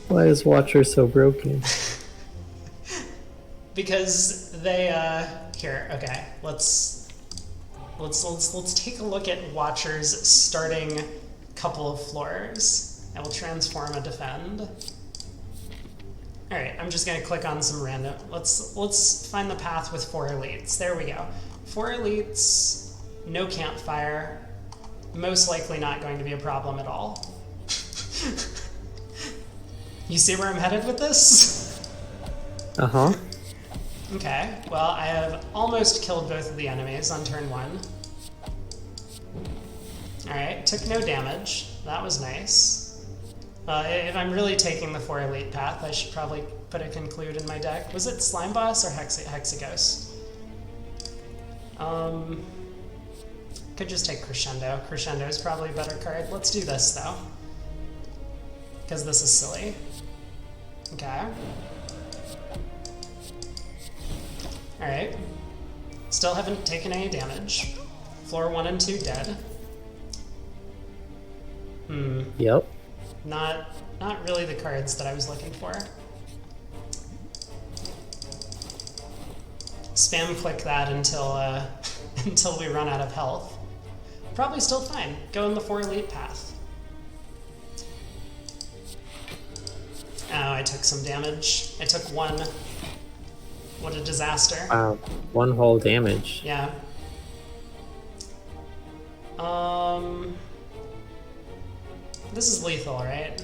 Why is Watcher so broken? Because they here, okay. Let's take a look at Watcher's starting couple of floors. I will transform a defend. Alright, I'm just gonna click on some random. Let's find the path with 4 elites. There we go. 4 elites, no campfire, most likely not going to be a problem at all. You see where I'm headed with this? Uh-huh. Okay, well, I have almost killed both of the enemies on turn 1. Alright, took no damage. That was nice. If I'm really taking the 4 elite path, I should probably put a conclude in my deck. Was it Slime Boss or Hexaghost? Could just take Crescendo. Crescendo is probably a better card. Let's do this, though. Because this is silly. Okay. Alright. Still haven't taken any damage. Floor 1 and 2 dead. Yep. Not really the cards that I was looking for. Spam click that until until we run out of health. Probably still fine. Go in the 4 elite path. Oh, I took some damage. I took 1. What a disaster. Wow. 1 whole damage. Yeah. This is lethal, right?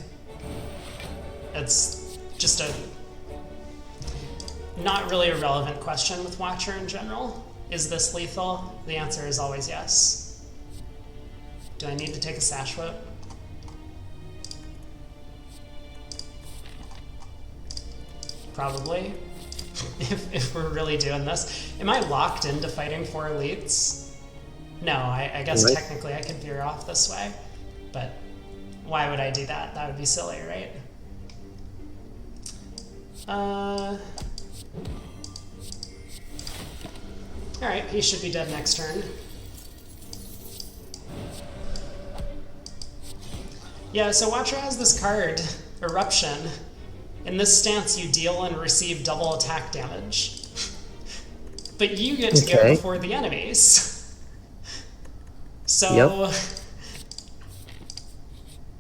It's just a not really a relevant question with Watcher in general. Is this lethal? The answer is always yes. Do I need to take a Sash Whip? Probably. If we're really doing this. Am I locked into fighting 4 elites? No, I guess technically I could veer off this way. But why would I do that? That would be silly, right? Alright, he should be dead next turn. Yeah, so Watcher has this card, Eruption. In this stance, you deal and receive double attack damage. But you get to go before the enemies. So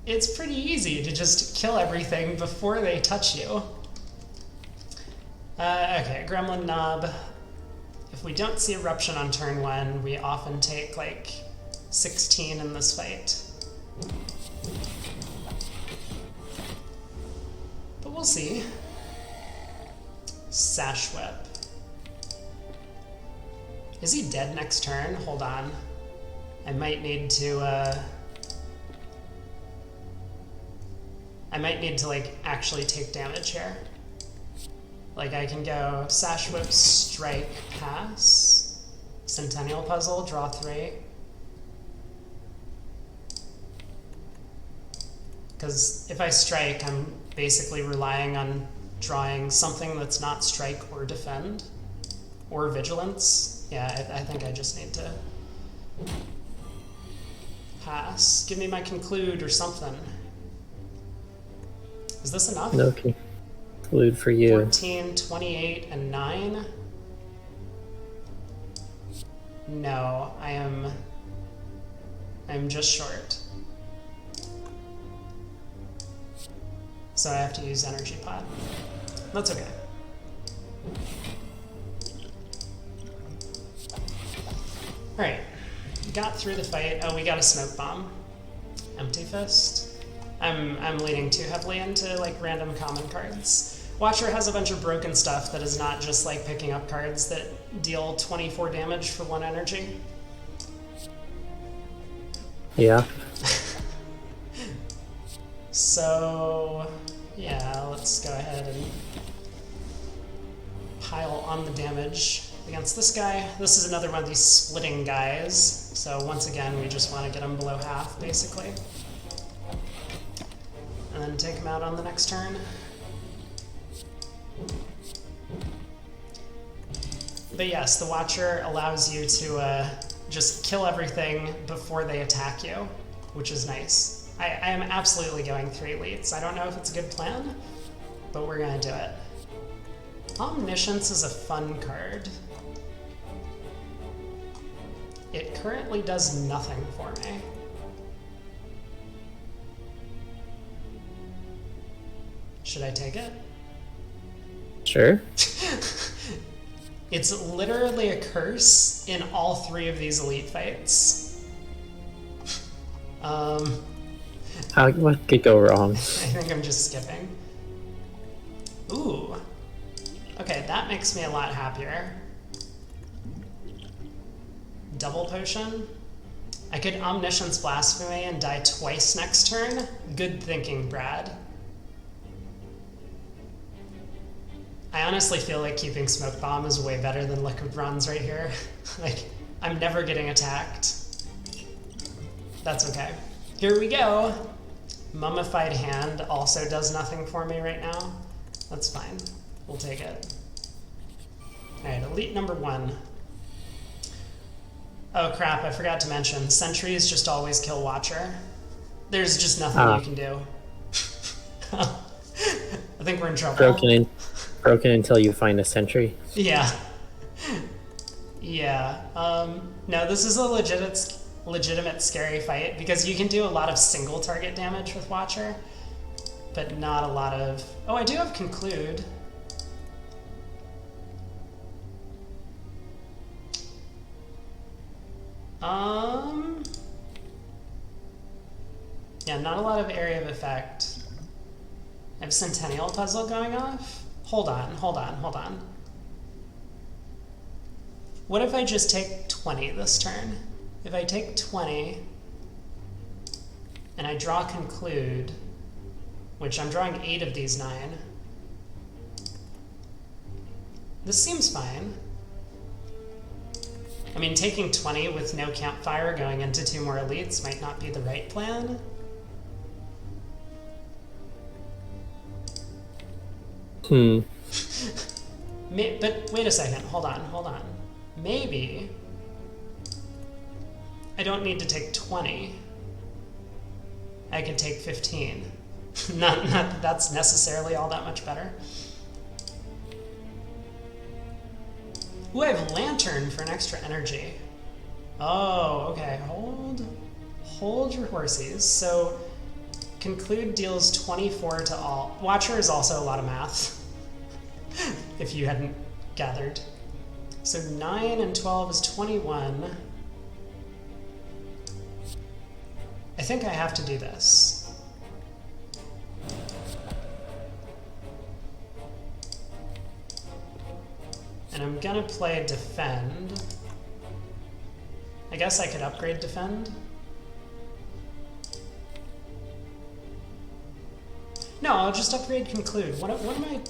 it's pretty easy to just kill everything before they touch you. Okay, Gremlin Knob. If we don't see Eruption on turn 1, we often take like 16 in this fight. But we'll see. Sash Whip. Is he dead next turn? Hold on. I might need to like actually take damage here. Like I can go Sash Whip, Strike, Pass, Centennial Puzzle, draw 3. Because if I strike, I'm basically relying on drawing something that's not strike or defend, or vigilance. Yeah, I think I just need to pass. Give me my conclude or something. Is this enough? No conclude for you. 14, 28, and 9? No, I'm just short. So I have to use Energy Pot. That's okay. Alright. Got through the fight. Oh, we got a Smoke Bomb. Empty Fist. I'm leaning too heavily into like random common cards. Watcher has a bunch of broken stuff that is not just like picking up cards that deal 24 damage for 1 energy. Yeah. So, yeah, let's go ahead and pile on the damage against this guy. This is another one of these splitting guys. So once again, we just want to get him below half, basically. And then take him out on the next turn. But yes, the Watcher allows you to just kill everything before they attack you, which is nice. I am absolutely going 3 elites. I don't know if it's a good plan, but we're gonna do it. Omniscience is a fun card. It currently does nothing for me. Should I take it? Sure. It's literally a curse in all 3 of these elite fights. What could go wrong? I think I'm just skipping. Ooh. Okay, that makes me a lot happier. Double potion. I could Omniscience Blasphemy and die twice next turn. Good thinking, Brad. I honestly feel like keeping Smoke Bomb is way better than Liquid Bronze right here. Like, I'm never getting attacked. That's okay. Here we go. Mummified Hand also does nothing for me right now. That's fine. We'll take it. Alright, elite number 1. Oh crap, I forgot to mention, sentries just always kill Watcher. There's just nothing you can do. I think we're in trouble. Broken until you find a sentry. Yeah. Yeah. No, this is a legitimate scary fight because you can do a lot of single target damage with Watcher, but not a lot of... Oh, I do have Conclude. Yeah, not a lot of area of effect. I have Centennial Puzzle going off. Hold on. What if I just take 20 this turn? If I take 20 and I draw Conclude, which I'm drawing 8 of these 9, this seems fine. I mean, taking 20 with no campfire going into 2 more elites might not be the right plan. But wait a second, hold on. Maybe I don't need to take 20. I could take 15. Not that that's necessarily all that much better. Ooh, I have Lantern for an extra energy. Oh, okay. Hold your horses. So Conclude deals 24 to all. Watcher is also a lot of math, if you hadn't gathered. So 9 and 12 is 21. I think I have to do this. And I'm gonna play Defend. I guess I could upgrade Defend. No, I'll just upgrade Conclude. What am I...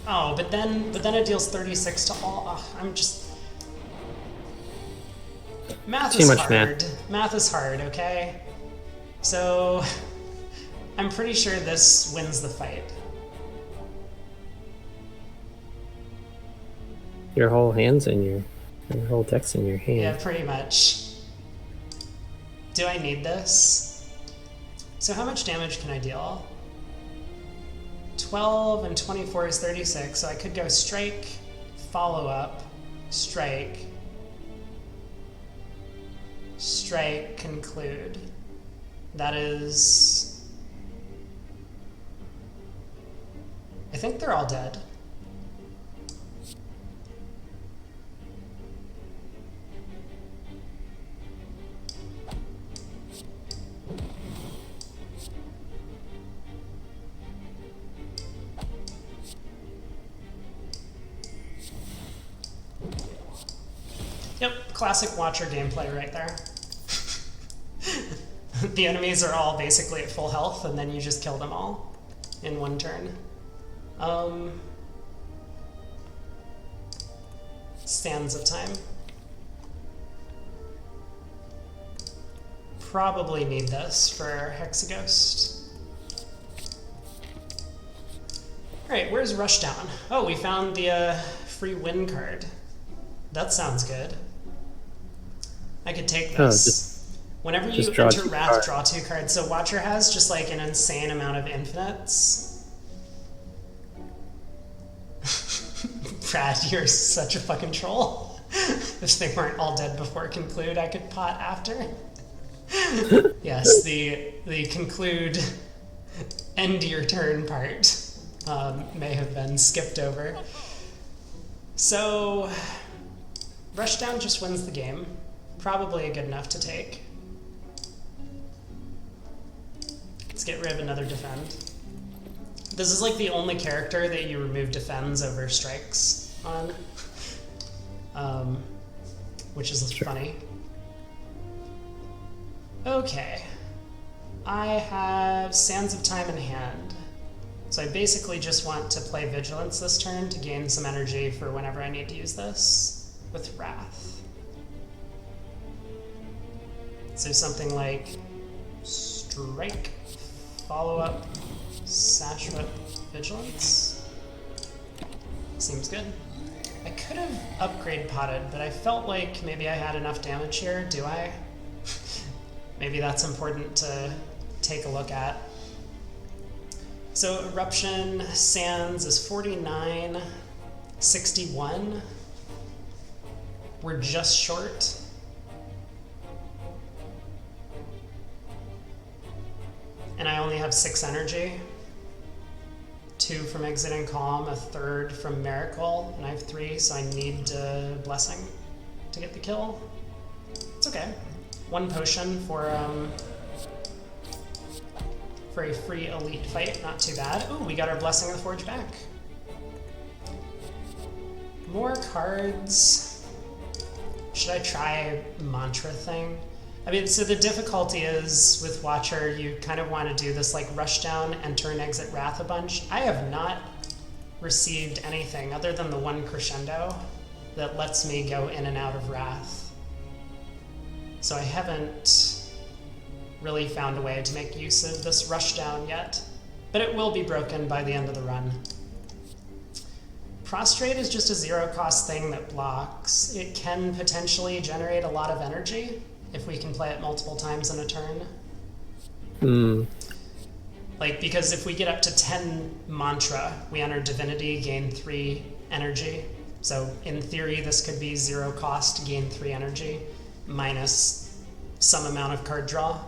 Oh, but then it deals 36 to all. Oh, I'm just... Math is hard. Math is hard, okay? So I'm pretty sure this wins the fight. Your whole deck's in your hand. Yeah, pretty much. Do I need this? So how much damage can I deal? 12 and 24 is 36, so I could go Strike, Follow Up, Strike, Strike, Conclude. That is... I think they're all dead. Yep, classic Watcher gameplay right there. The enemies are all basically at full health, and then you just kill them all in one turn. Sands of Time. Probably need this for Hexaghost. Alright, where's Rushdown? Oh, we found the free win card. That sounds good. I could take this. Whenever you Just draw enter 2 Wrath, cards. draw 2 cards. So Watcher has just like an insane amount of infinites. Brad, you're such a fucking troll. If they weren't all dead before conclude, I could pot after. Yes, the conclude end your turn part may have been skipped over. So Rushdown just wins the game. Probably good enough to take. Let's get rid of another defend. This is like the only character that you remove defends over strikes on, which is funny. Okay, I have Sands of Time in hand. So I basically just want to play Vigilance this turn to gain some energy for whenever I need to use this with Wrath. So something like Strike, follow up, Sash Whip, Vigilance. Seems good. I could have upgrade potted, but I felt like maybe I had enough damage here. Do I? Maybe that's important to take a look at. So Eruption Sands is 49, 61. We're just short. And I only have 6 energy. 2 from Exiting Calm, a 3rd from Miracle, and I have 3, so I need Blessing to get the kill. It's okay. 1 potion for a free elite fight, not too bad. Ooh, we got our Blessing of the Forge back. More cards. Should I try Mantra thing? I mean, so the difficulty is with Watcher, you kind of want to do this like rush down, enter and exit Wrath a bunch. I have not received anything other than the 1 crescendo that lets me go in and out of Wrath. So I haven't really found a way to make use of this rush down yet, but it will be broken by the end of the run. Prostrate is just a 0-cost thing that blocks. It can potentially generate a lot of energy if we can play it multiple times in a turn. Like, because if we get up to 10 Mantra, we enter Divinity, gain 3 energy. So in theory, this could be 0 cost, gain 3 energy, minus some amount of card draw.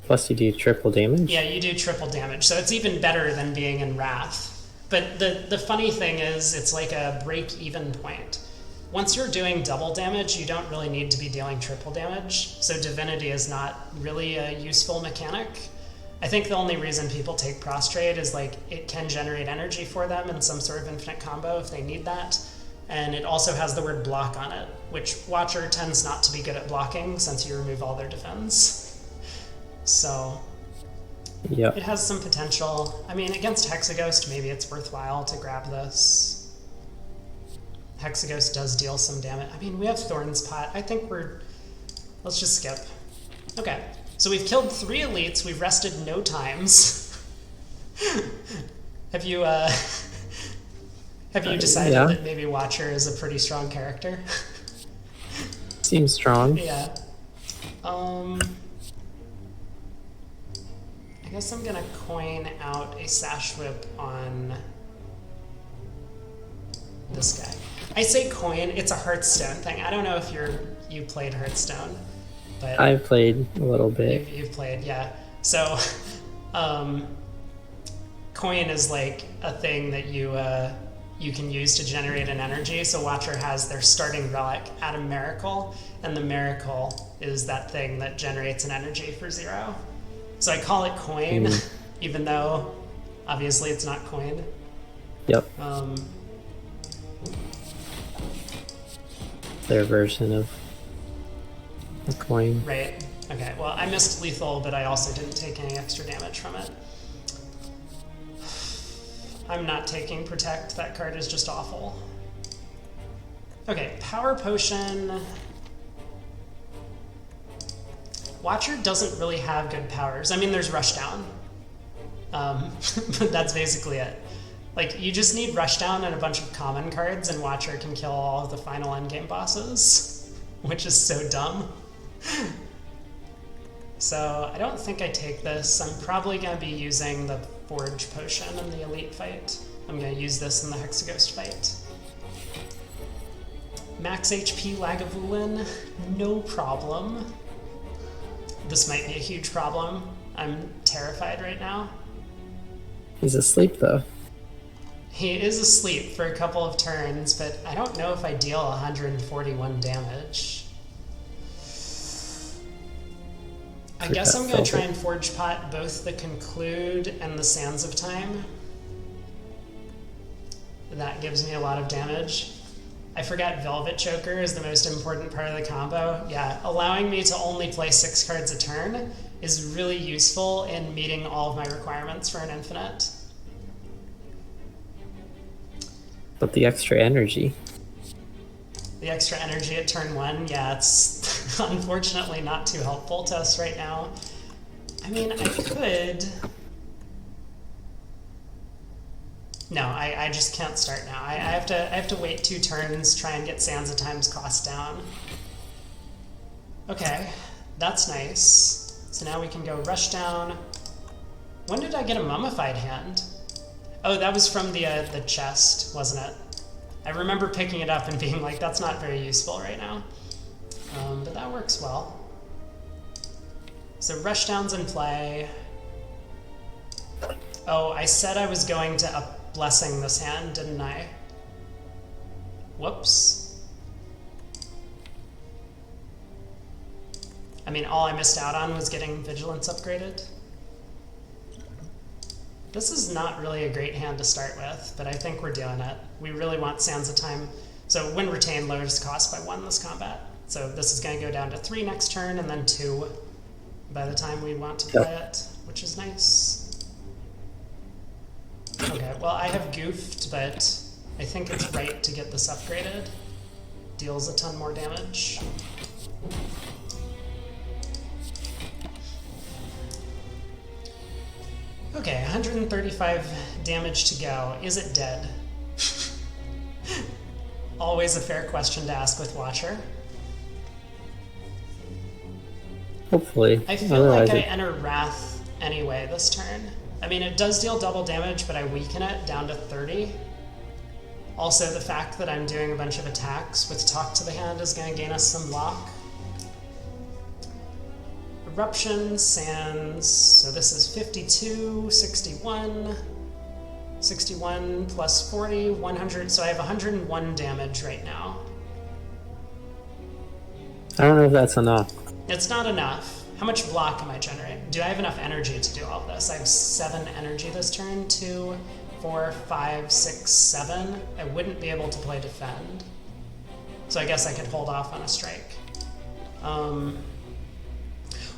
Plus you do triple damage? Yeah, you do triple damage, so it's even better than being in Wrath. But the funny thing is, it's like a break-even point. Once you're doing double damage, you don't really need to be dealing triple damage, so Divinity is not really a useful mechanic. I think the only reason people take Prostrate is like it can generate energy for them in some sort of infinite combo if they need that, and it also has the word block on it, which Watcher tends not to be good at blocking since you remove all their defense. So Yep. it has some potential. I mean, against Hexaghost, maybe it's worthwhile to grab this. Hexaghost does deal some damage. I mean, we have Thorn's Pot. I think let's just skip. Okay, so we've killed 3 elites. We've rested no times. Have you decided that maybe Watcher is a pretty strong character? Seems strong. Yeah. I guess I'm gonna coin out a Sash Whip on this guy. I say coin, it's a Hearthstone thing. I don't know if you played Hearthstone, but I've played a little bit. you've played, yeah. So, coin is like a thing that you can use to generate an energy. So Watcher has their starting relic at a Miracle, and the Miracle is that thing that generates an energy for 0. So I call it coin, even though obviously it's not coin. Yep. Their version of a coin. Right. Okay, well, I missed lethal, but I also didn't take any extra damage from it. I'm not taking protect. That card is just awful. Okay, power potion. Watcher doesn't really have good powers. I mean, there's rushdown. But that's basically it. Like, you just need rushdown and a bunch of common cards, and Watcher can kill all of the final endgame bosses. which is so dumb. So I don't think I take this. I'm probably going to be using the Forge Potion in the Elite fight. I'm going to use this in the Hexaghost fight. Max HP Lagavulin, no problem. This might be a huge problem. I'm terrified right now. He's asleep though. He is asleep for a couple of turns, but I don't know if I deal 141 damage. I guess I'm going to try and Forge Pot both the Conclude and the Sands of Time. That gives me a lot of damage. I forgot Velvet Choker is the most important part of the combo. Yeah, allowing me to only play 6 cards a turn is really useful in meeting all of my requirements for an infinite. But the extra energy. The extra energy at turn 1, yeah, it's unfortunately not too helpful to us right now. I mean, I could... No, I just can't start now. I have to wait 2 turns, try and get Sands of Time's cost down. Okay, that's nice. So now we can go Rush Down. When did I get a Mummified Hand? Oh, that was from the chest, wasn't it? I remember picking it up and being like, that's not very useful right now. But that works well. So Rush Down's in play. Oh, I said I was going to up Blessing this hand, didn't I? Whoops. I mean, all I missed out on was getting Vigilance upgraded. This is not really a great hand to start with, but I think we're doing it. We really want Sands of Time. So when Retain lowers cost by 1 this combat. So this is going to go down to 3 next turn, and then 2 by the time we want to play it, which is nice. Okay, well, I have goofed, but I think it's right to get this upgraded. Deals a ton more damage. Okay, 135 damage to go. Is it dead? Always a fair question to ask with Watcher. Hopefully. I feel like I enter Wrath anyway this turn. I mean, it does deal double damage, but I weaken it down to 30. Also, the fact that I'm doing a bunch of attacks with Talk to the Hand is going to gain us some block. Eruption, Sands, so this is 52, 61, 61 plus 40, 100, so I have 101 damage right now. I don't know if that's enough. It's not enough. How much block am I generating? Do I have enough energy to do all of this? I have 7 energy this turn, 2, 4, 5, 6, 7. I wouldn't be able to play Defend. So I guess I could hold off on a strike.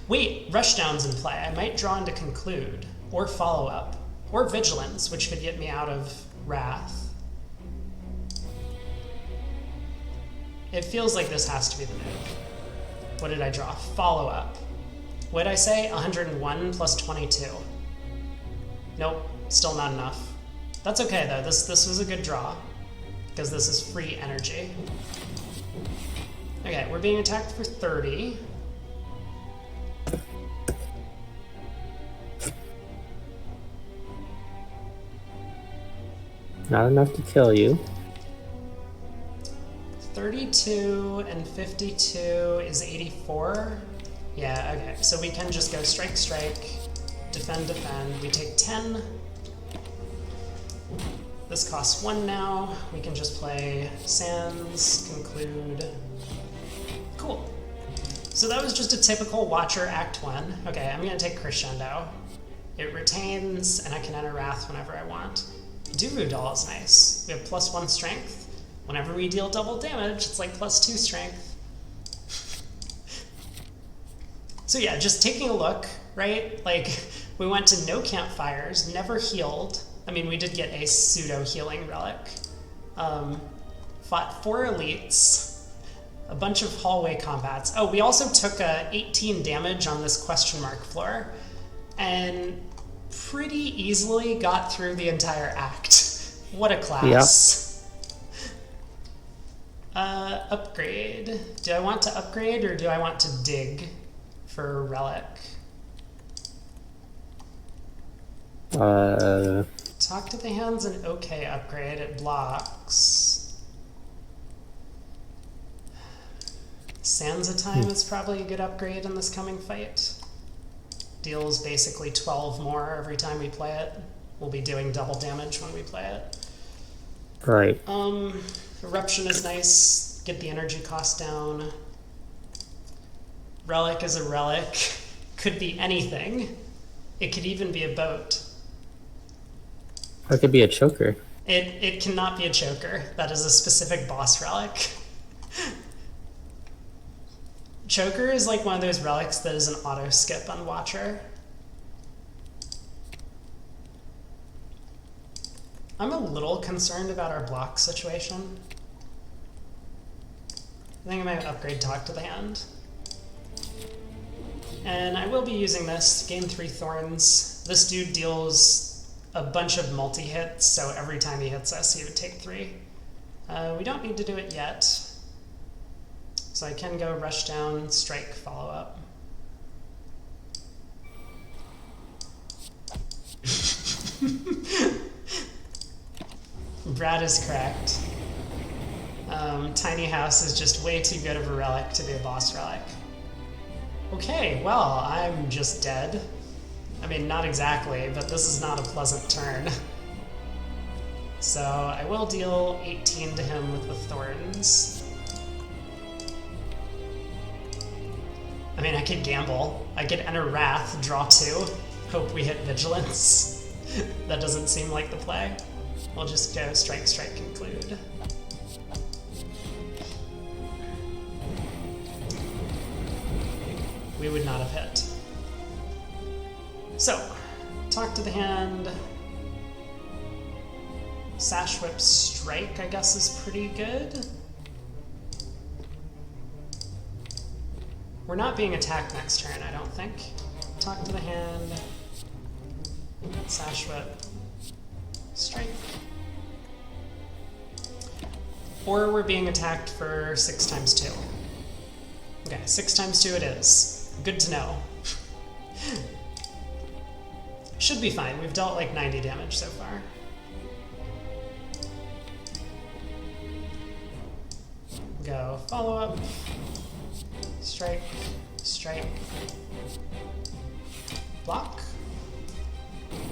Wait, Rushdown's in play. I might draw into Conclude, or Follow Up, or Vigilance, which could get me out of Wrath. It feels like this has to be the move. What did I draw? Follow Up. What did I say? 101 plus 22. Nope, still not enough. That's okay though, this was a good draw, because this is free energy. Okay, we're being attacked for 30. Not enough to kill you. 32 and 52 is 84. Yeah, okay, so we can just go strike, strike, defend, defend. We take 10. This costs 1 now. We can just play Sands, Conclude. Cool. So that was just a typical Watcher Act 1. Okay, I'm gonna take Crescendo. It retains, and I can enter Wrath whenever I want. Duru Doll is nice. We have +1 strength. Whenever we deal double damage, it's like +2 strength. So yeah, just taking a look, right? Like, we went to no campfires, never healed. I mean, we did get a pseudo-healing relic. Fought 4 elites, a bunch of hallway combats. Oh, we also took 18 damage on this question mark floor, and pretty easily got through the entire act. What a class. Upgrade. Do I want to upgrade or do I want to dig for relic? Talk to the hand's an okay upgrade. It blocks. Sands of Time is probably a good upgrade in this coming fight. Deals basically 12 more every time we play it. We'll be doing double damage when we play it. Right. Eruption is nice. Get the energy cost down. Relic is a relic. Could be anything. It could even be a boat. Or it could be a choker. It cannot be a choker. That is a specific boss relic. Choker is like one of those relics that is an auto skip on Watcher. I'm a little concerned about our block situation. I think I might upgrade Talk to the Hand. And I will be using this, gain 3 thorns. This dude deals a bunch of multi-hits, so every time he hits us, he would take 3. We don't need to do it yet. So I can go rush down, strike, follow up. Brad is correct. Tiny House is just way too good of a relic to be a boss relic. Okay, well, I'm just dead. I mean, not exactly, but this is not a pleasant turn. So I will deal 18 to him with the thorns. I mean, I could gamble. I could enter Wrath, draw 2, hope we hit Vigilance. That doesn't seem like the play. We'll just go strike, strike, conclude. We would not have hit. So, talk to the hand. Sash Whip Strike, I guess, is pretty good. We're not being attacked next turn, I don't think. Talk to the hand. Sash Whip. Strike. Or we're being attacked for 6 times 2. Okay, 6 times 2 it is. Good to know. Should be fine. We've dealt like 90 damage so far. Go follow up. Strike. Strike. Block.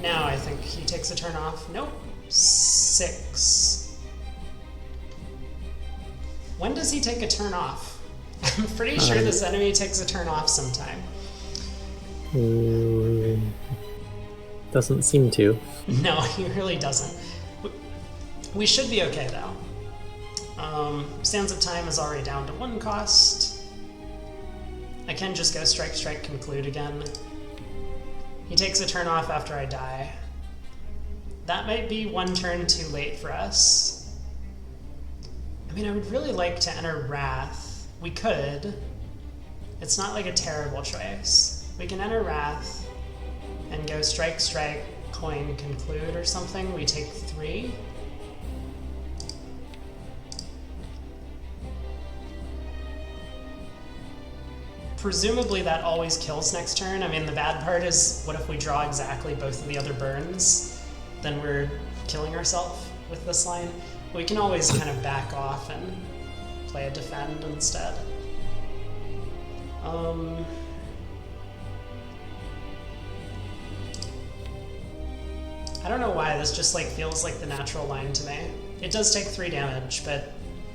Now I think he takes a turn off. Nope. 6. When does he take a turn off? I'm pretty sure this enemy takes a turn off sometime. Doesn't seem to. No, he really doesn't. We should be okay though. Sands of Time is already down to 1 cost. I can just go strike, strike, conclude again. He takes a turn off after I die. That might be 1 turn too late for us. I mean, I would really like to enter Wrath. We could. It's not like a terrible choice. We can enter Wrath and go strike, strike, coin, conclude or something. We take 3. Presumably that always kills next turn. I mean, the bad part is, what if we draw exactly both of the other burns? Then we're killing ourselves with this line. We can always kind of back off and play a defend instead. I don't know why, this just like feels like the natural line to me. It does take 3 damage, but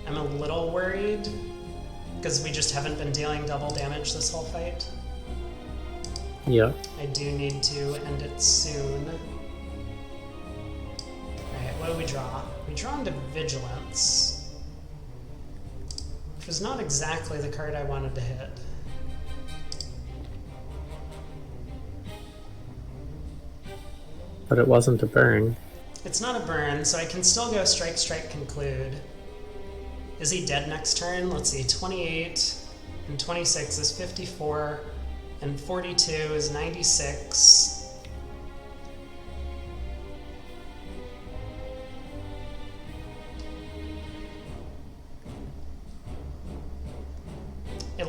I'm a little worried because we just haven't been dealing double damage this whole fight. Yeah. I do need to end it soon. Alright, what do we draw? We draw into Vigilance, which was not exactly the card I wanted to hit. But it wasn't a burn. It's not a burn, so I can still go strike, strike, conclude. Is he dead next turn? Let's see, 28 and 26 is 54, and 42 is 96.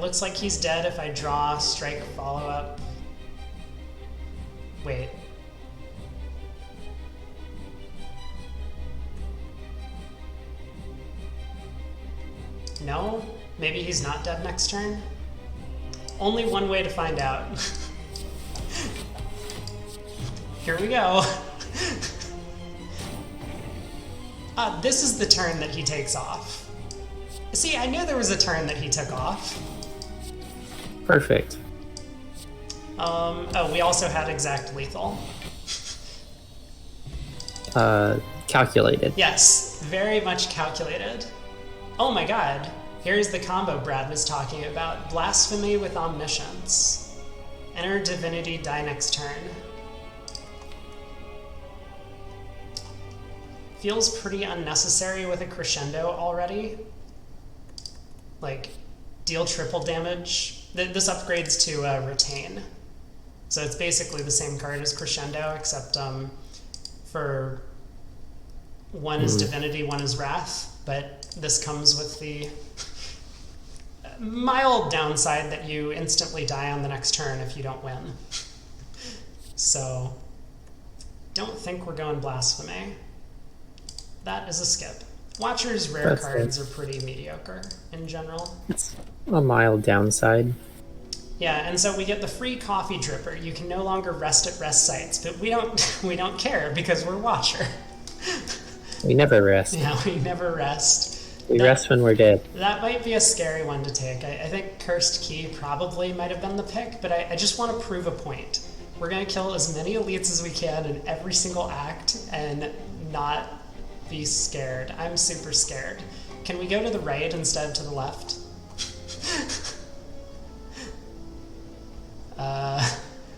looks like he's dead if I draw strike follow-up. Wait. No? Maybe he's not dead next turn? Only one way to find out. Here we go. This is the turn that he takes off. See, I knew there was a turn that he took off. Perfect. Oh, we also had exact lethal. Calculated. Yes, very much calculated. Oh my god, here's the combo Brad was talking about. Blasphemy with Omniscience. Enter Divinity, die next turn. Feels pretty unnecessary with a crescendo already. Like, deal triple damage. This upgrades to retain. So it's basically the same card as crescendo, except for one is divinity, one is wrath, but this comes with the mild downside that you instantly die on the next turn if you don't win. So, don't think we're going blasphemy. That is a skip. Watcher's rare That's cards good. are pretty mediocre in general. It's a mild downside. Yeah, and so we get the free coffee dripper. You can no longer rest at rest sites, but we don't care because we're Watcher. We never rest. Yeah, we never rest. We rest when we're dead. That might be a scary one to take. I think Cursed Key probably might have been the pick, but I just want to prove a point. We're going to kill as many elites as we can in every single act and not be scared. I'm super scared. Can we go to the right instead of to the left?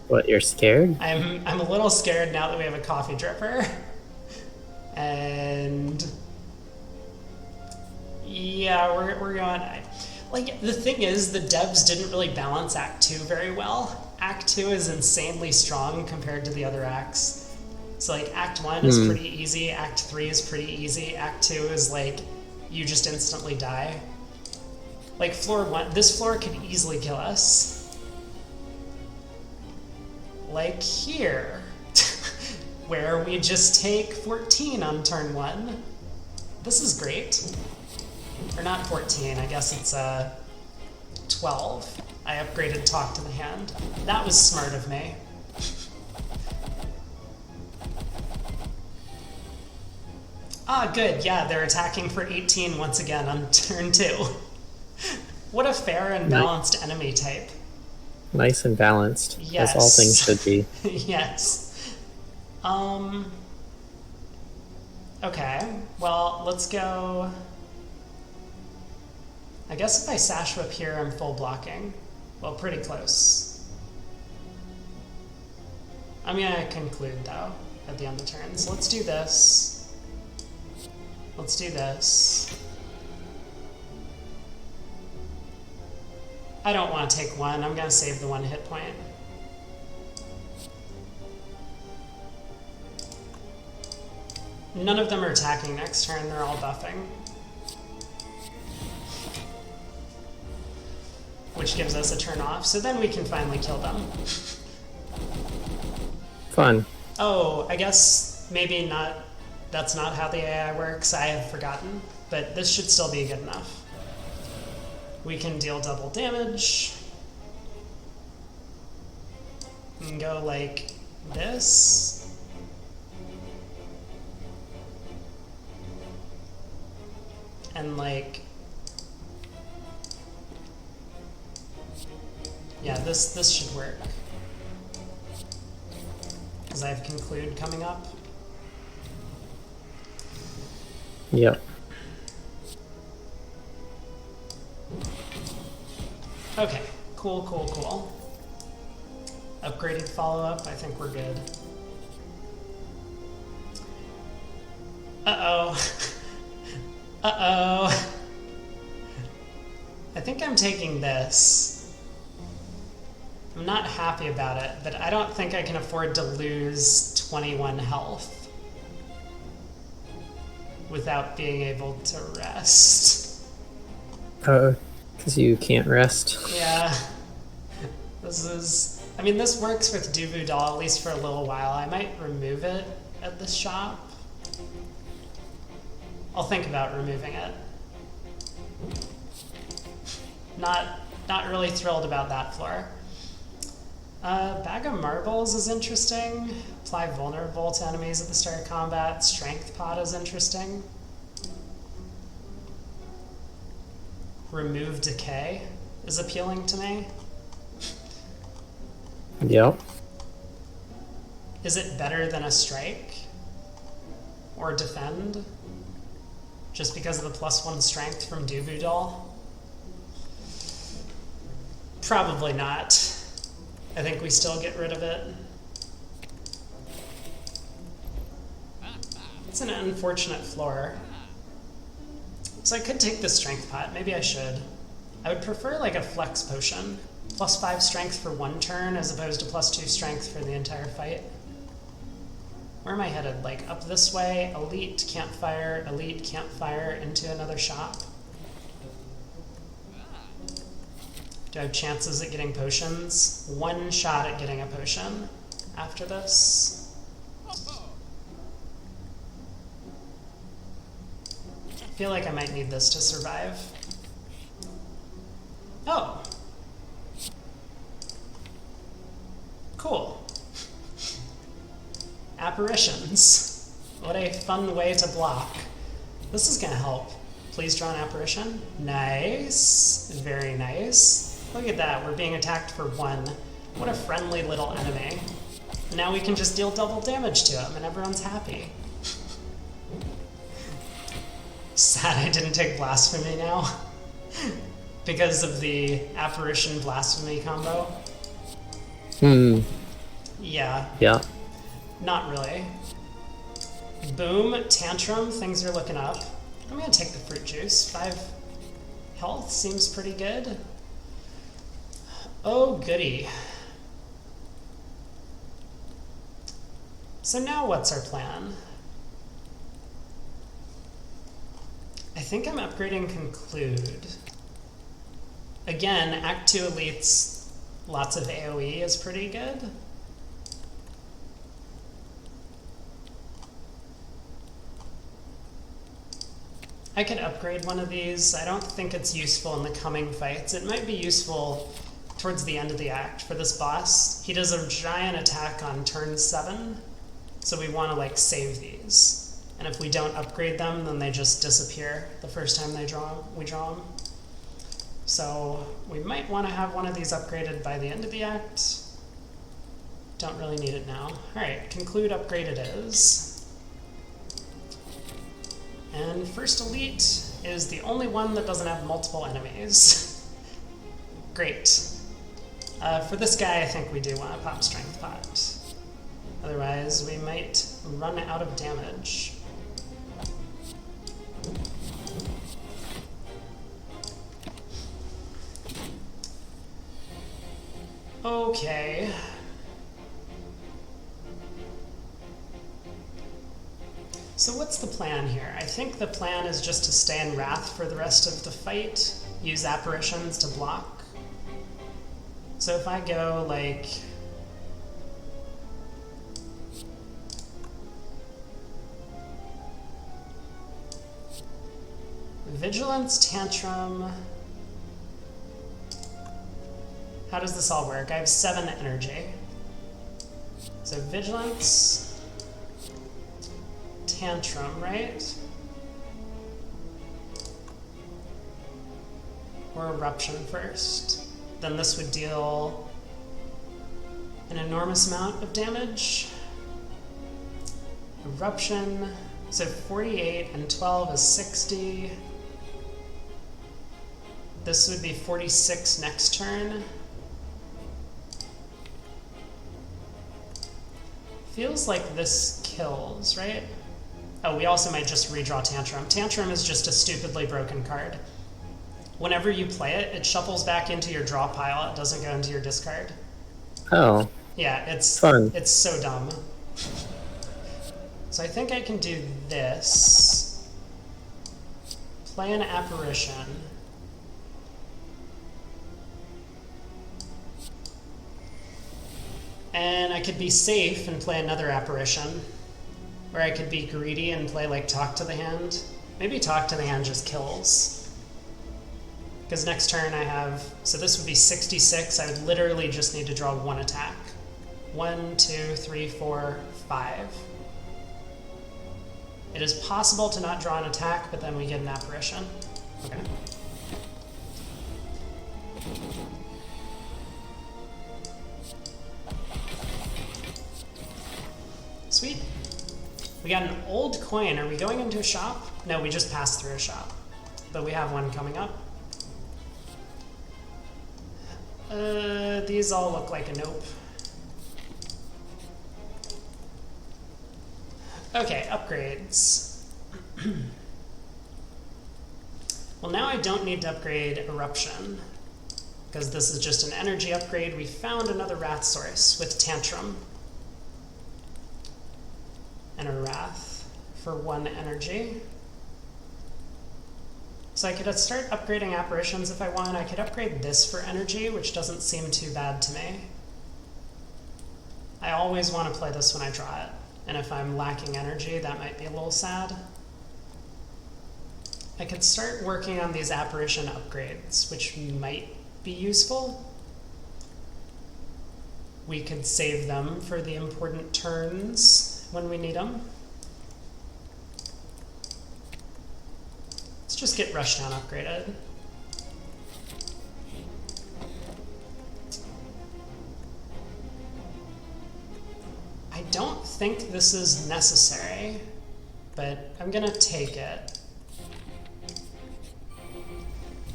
What, you're scared? I'm a little scared now that we have a coffee dripper. And yeah, we're going. Like, the thing is, the devs didn't really balance Act 2 very well. Act 2 is insanely strong compared to the other acts. So like Act 1 is pretty easy, Act 3 is pretty easy, Act 2 is like you just instantly die. Like floor 1, this floor could easily kill us. Like here, where we just take 14 on turn 1. This is great. Or not 14, I guess it's 12. I upgraded Talk to the Hand. That was smart of me. Ah, good, yeah, they're attacking for 18 once again on turn 2. What a fair and balanced enemy type. Nice and balanced, Yes. as all things should be. Yes. Okay, well, let's go. I guess if I Sash Whip here, I'm full blocking. Well, pretty close. I'm gonna conclude, though, at the end of turns. Let's do this. Let's do this. I don't want to take one. I'm gonna save the 1 hit point. None of them are attacking next turn. They're all buffing. Which gives us a turn off, so then we can finally kill them. Fun. Oh, I guess maybe not. That's not how the AI works. I have forgotten, but this should still be good enough. We can deal double damage. We can go like this. And like, yeah, this should work. Because I have conclude coming up. Yep. Okay, cool, cool, cool. Upgraded follow-up, I think we're good. Uh-oh. Uh-oh. I think I'm taking this. I'm not happy about it, but I don't think I can afford to lose 21 health without being able to rest. Because you can't rest. Yeah. This is... I mean, this works with Duvu Doll, at least for a little while. I might remove it at the shop. I'll think about removing it. Not really thrilled about that floor. Bag of Marbles is interesting. Apply vulnerable to enemies at the start of combat. Strength Pot is interesting. Remove Decay is appealing to me. Yep. Is it better than a Strike? Or Defend? Just because of the +1 strength from Duvu Doll? Probably not. I think we still get rid of it. It's an unfortunate floor. So I could take the strength pot. Maybe I should. I would prefer like a flex potion. +5 strength for 1 turn as opposed to +2 strength for the entire fight. Where am I headed? Like up this way, elite, campfire, into another shop. Do I have chances at getting potions? 1 shot at getting a potion after this. I feel like I might need this to survive. Oh. Cool. Apparitions. What a fun way to block. This is gonna help. Please draw an apparition. Nice. Very nice. Look at that, we're being attacked for 1. What a friendly little enemy. Now we can just deal double damage to him and everyone's happy. Sad I didn't take Blasphemy now. Because of the Apparition Blasphemy combo. Yeah. Yeah. Not really. Boom, Tantrum, things are looking up. I'm gonna take the fruit juice. 5 health seems pretty good. Oh, goody. So now what's our plan? I think I'm upgrading Conclude. Again, Act 2 elites, lots of AoE is pretty good. I could upgrade one of these. I don't think it's useful in the coming fights. It might be useful towards the end of the act for this boss. He does a giant attack on turn 7, so we want to like save these. And if we don't upgrade them, then they just disappear the first time we draw them. So we might want to have one of these upgraded by the end of the act. Don't really need it now. Alright, Conclude upgrade it is. And First Elite is the only one that doesn't have multiple enemies. Great. For this guy, I think we do want to pop Strength Pot. Otherwise, we might run out of damage. Okay. So what's the plan here? I think the plan is just to stay in Wrath for the rest of the fight, use apparitions to block. So if I go like... Vigilance, Tantrum... How does this all work? I have 7 energy. So Vigilance, Tantrum, right? Or Eruption first. Then this would deal an enormous amount of damage. Eruption, so 48 and 12 is 60. This would be 46 next turn. Feels like this kills, right? Oh, we also might just redraw Tantrum. Tantrum is just a stupidly broken card. Whenever you play it, it shuffles back into your draw pile. It doesn't go into your discard. Oh. Yeah, it's fun. It's so dumb. So I think I can do this. Play an apparition. And I could be safe and play another apparition. Or I could be greedy and play like Talk to the Hand. Maybe Talk to the Hand just kills. Because next turn I have, so this would be 66, I would literally just need to draw one attack. 1, 2, 3, 4, 5. It is possible to not draw an attack, but then we get an apparition. Okay. Sweet. We got an old coin. Are we going into a shop? No, we just passed through a shop. But we have one coming up. These all look like a nope. Okay, upgrades. Well, now I don't need to upgrade Eruption, because this is just an energy upgrade. We found another Wrath source with Tantrum. And a Wrath for 1 energy. So I could start upgrading apparitions if I want. I could upgrade this for energy, which doesn't seem too bad to me. I always want to play this when I draw it. And if I'm lacking energy, that might be a little sad. I could start working on these apparition upgrades, which might be useful. We could save them for the important turns when we need them. Let's just get Rushdown upgraded. I don't think this is necessary, but I'm gonna take it.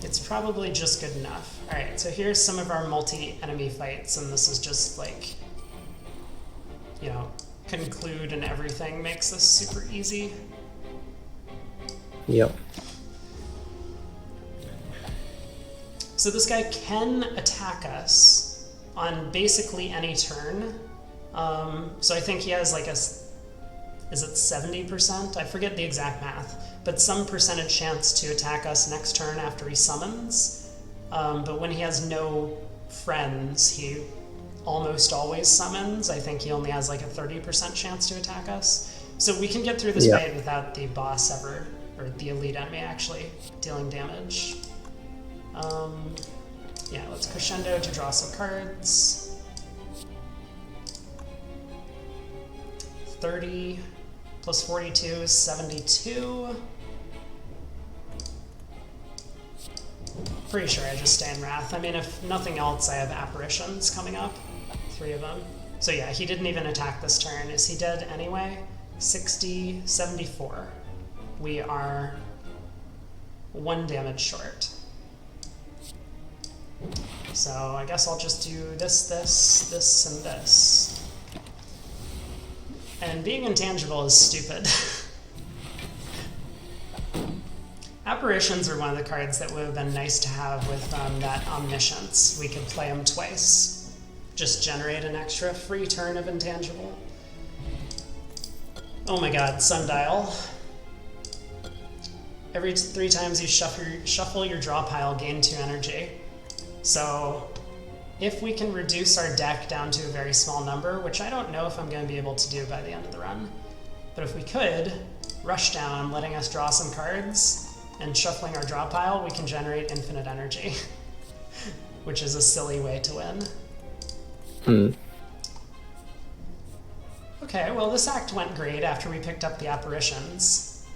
It's probably just good enough. All right, so here's some of our multi-enemy fights, and this is just like, you know, conclude and everything makes this super easy. Yep. So this guy can attack us on basically any turn. So I think he has like a, is it 70%? I forget the exact math, but some percentage chance to attack us next turn after he summons. But when he has no friends, he almost always summons. I think he only has like a 30% chance to attack us. So we can get through this fight without the boss ever, or the elite enemy actually, dealing damage. Yeah, let's Crescendo to draw some cards. 30 plus 42 is 72. Pretty sure I just stay in Wrath. I mean, if nothing else, I have apparitions coming up. 3 of them. So yeah, he didn't even attack this turn. Is he dead anyway? 60, 74. We are 1 damage short. So I guess I'll just do this, this, this, and this. And being intangible is stupid. Apparitions are one of the cards that would have been nice to have with that Omniscience. We could play them twice. Just generate an extra free turn of intangible. Oh my god, Sundial. Every 3 times you shuffle your draw pile, gain 2 energy. So if we can reduce our deck down to a very small number, which I don't know if I'm going to be able to do by the end of the run, but if we could, Rushdown, letting us draw some cards, and shuffling our draw pile, we can generate infinite energy, which is a silly way to win. Okay, well this act went great after we picked up the apparitions.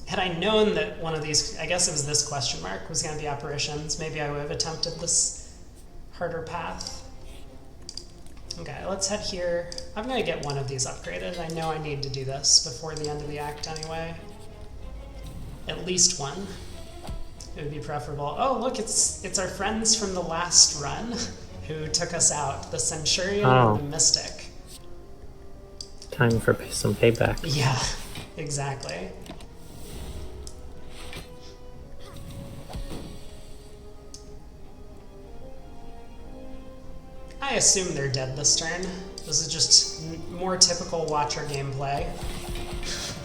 Had I known that one of these, I guess it was this question mark, was going to be apparitions, maybe I would have attempted this harder path. Okay, let's head here. I'm going to get one of these upgraded. I know I need to do this before the end of the act anyway. At least one. It would be preferable. Oh, look, it's our friends from the last run who took us out. The Centurion and the Mystic. Time for some payback. Yeah, exactly. I assume they're dead this turn. This is just more typical Watcher gameplay.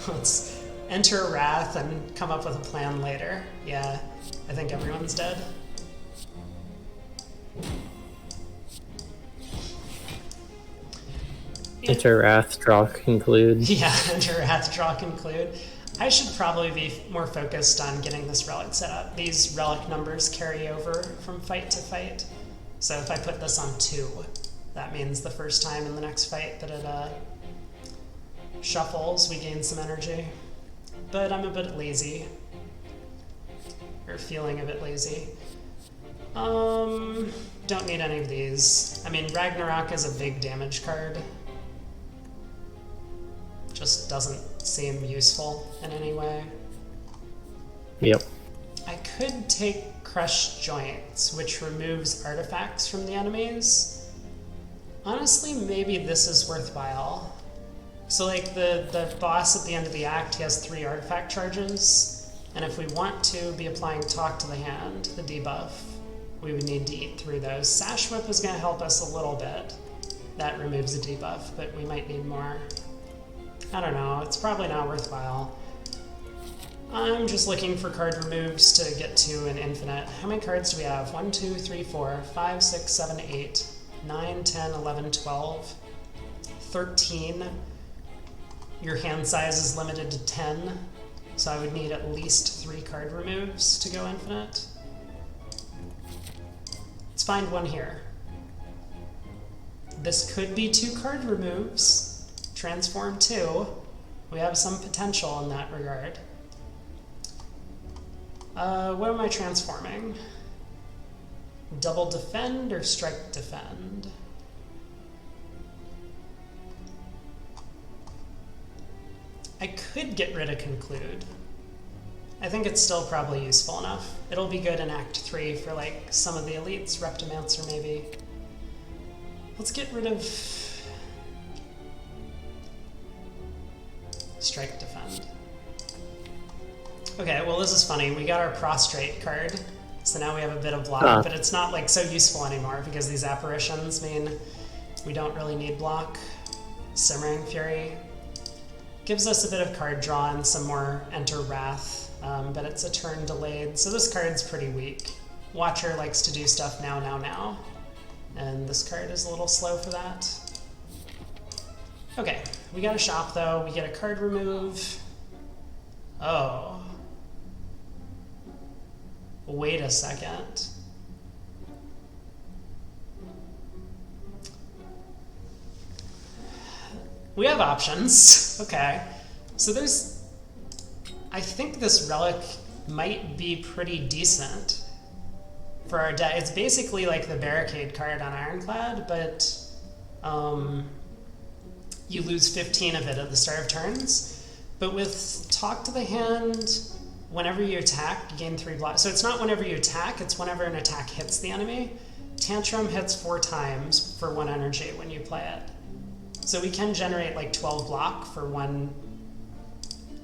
Let's enter a Wrath and come up with a plan later. Yeah, I think everyone's dead. Enter Wrath, draw, conclude. Yeah, enter Wrath, draw, conclude. I should probably be more focused on getting this relic set up. These relic numbers carry over from fight to fight. So if I put this on 2, that means the first time in the next fight that it shuffles, we gain some energy. But I'm a bit lazy. Or feeling a bit lazy. Don't need any of these. I mean, Ragnarok is a big damage card. Just doesn't seem useful in any way. Yep. I could take Crushed Joints, which removes artifacts from the enemies. Honestly, maybe this is worthwhile. So like the boss at the end of the act, he has 3 artifact charges, and if we want to be applying Talk to the Hand, the debuff, we would need to eat through those. Sash Whip is going to help us a little bit. That removes a debuff, but we might need more. I don't know, it's probably not worthwhile. I'm just looking for card removes to get to an infinite. How many cards do we have? 1, 2, 3, 4, 5, 6, 7, 8, 9, 10, 11, 12, 13. Your hand size is limited to 10, so I would need at least 3 card removes to go infinite. Let's find one here. This could be 2 card removes. Transform 2. We have some potential in that regard. What am I transforming? Double defend or strike defend? I could get rid of conclude. I think it's still probably useful enough. It'll be good in Act 3 for like some of the elites, Reptomancer maybe. Let's get rid of strike defend. Okay, well this is funny. We got our prostrate card, so now we have a bit of block, but it's not like so useful anymore because these apparitions mean we don't really need block. Simmering Fury gives us a bit of card draw and some more Enter Wrath, but it's a turn delayed, so this card's pretty weak. Watcher likes to do stuff now, and this card is a little slow for that. Okay, we got a shop though, we get a card remove. Oh. Wait a second. We have options. Okay. So there's... I think this relic might be pretty decent for our deck. It's basically like the barricade card on Ironclad, but you lose 15 of it at the start of turns. But with Talk to the Hand, whenever you attack, you gain 3 block. So it's not whenever you attack, it's whenever an attack hits the enemy. Tantrum hits 4 times for 1 energy when you play it. So we can generate like 12 block for 1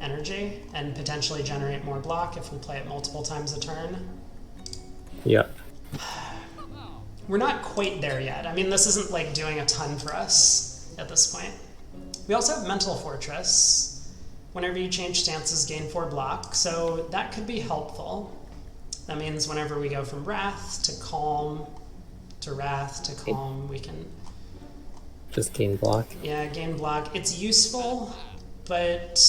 energy, and potentially generate more block if we play it multiple times a turn. Yep. We're not quite there yet. I mean, this isn't like doing a ton for us at this point. We also have Mental Fortress. Whenever you change stances, gain 4 block, so that could be helpful. That means whenever we go from Wrath to Calm to Wrath to Calm, we can... Just gain block. Yeah, gain block. It's useful, but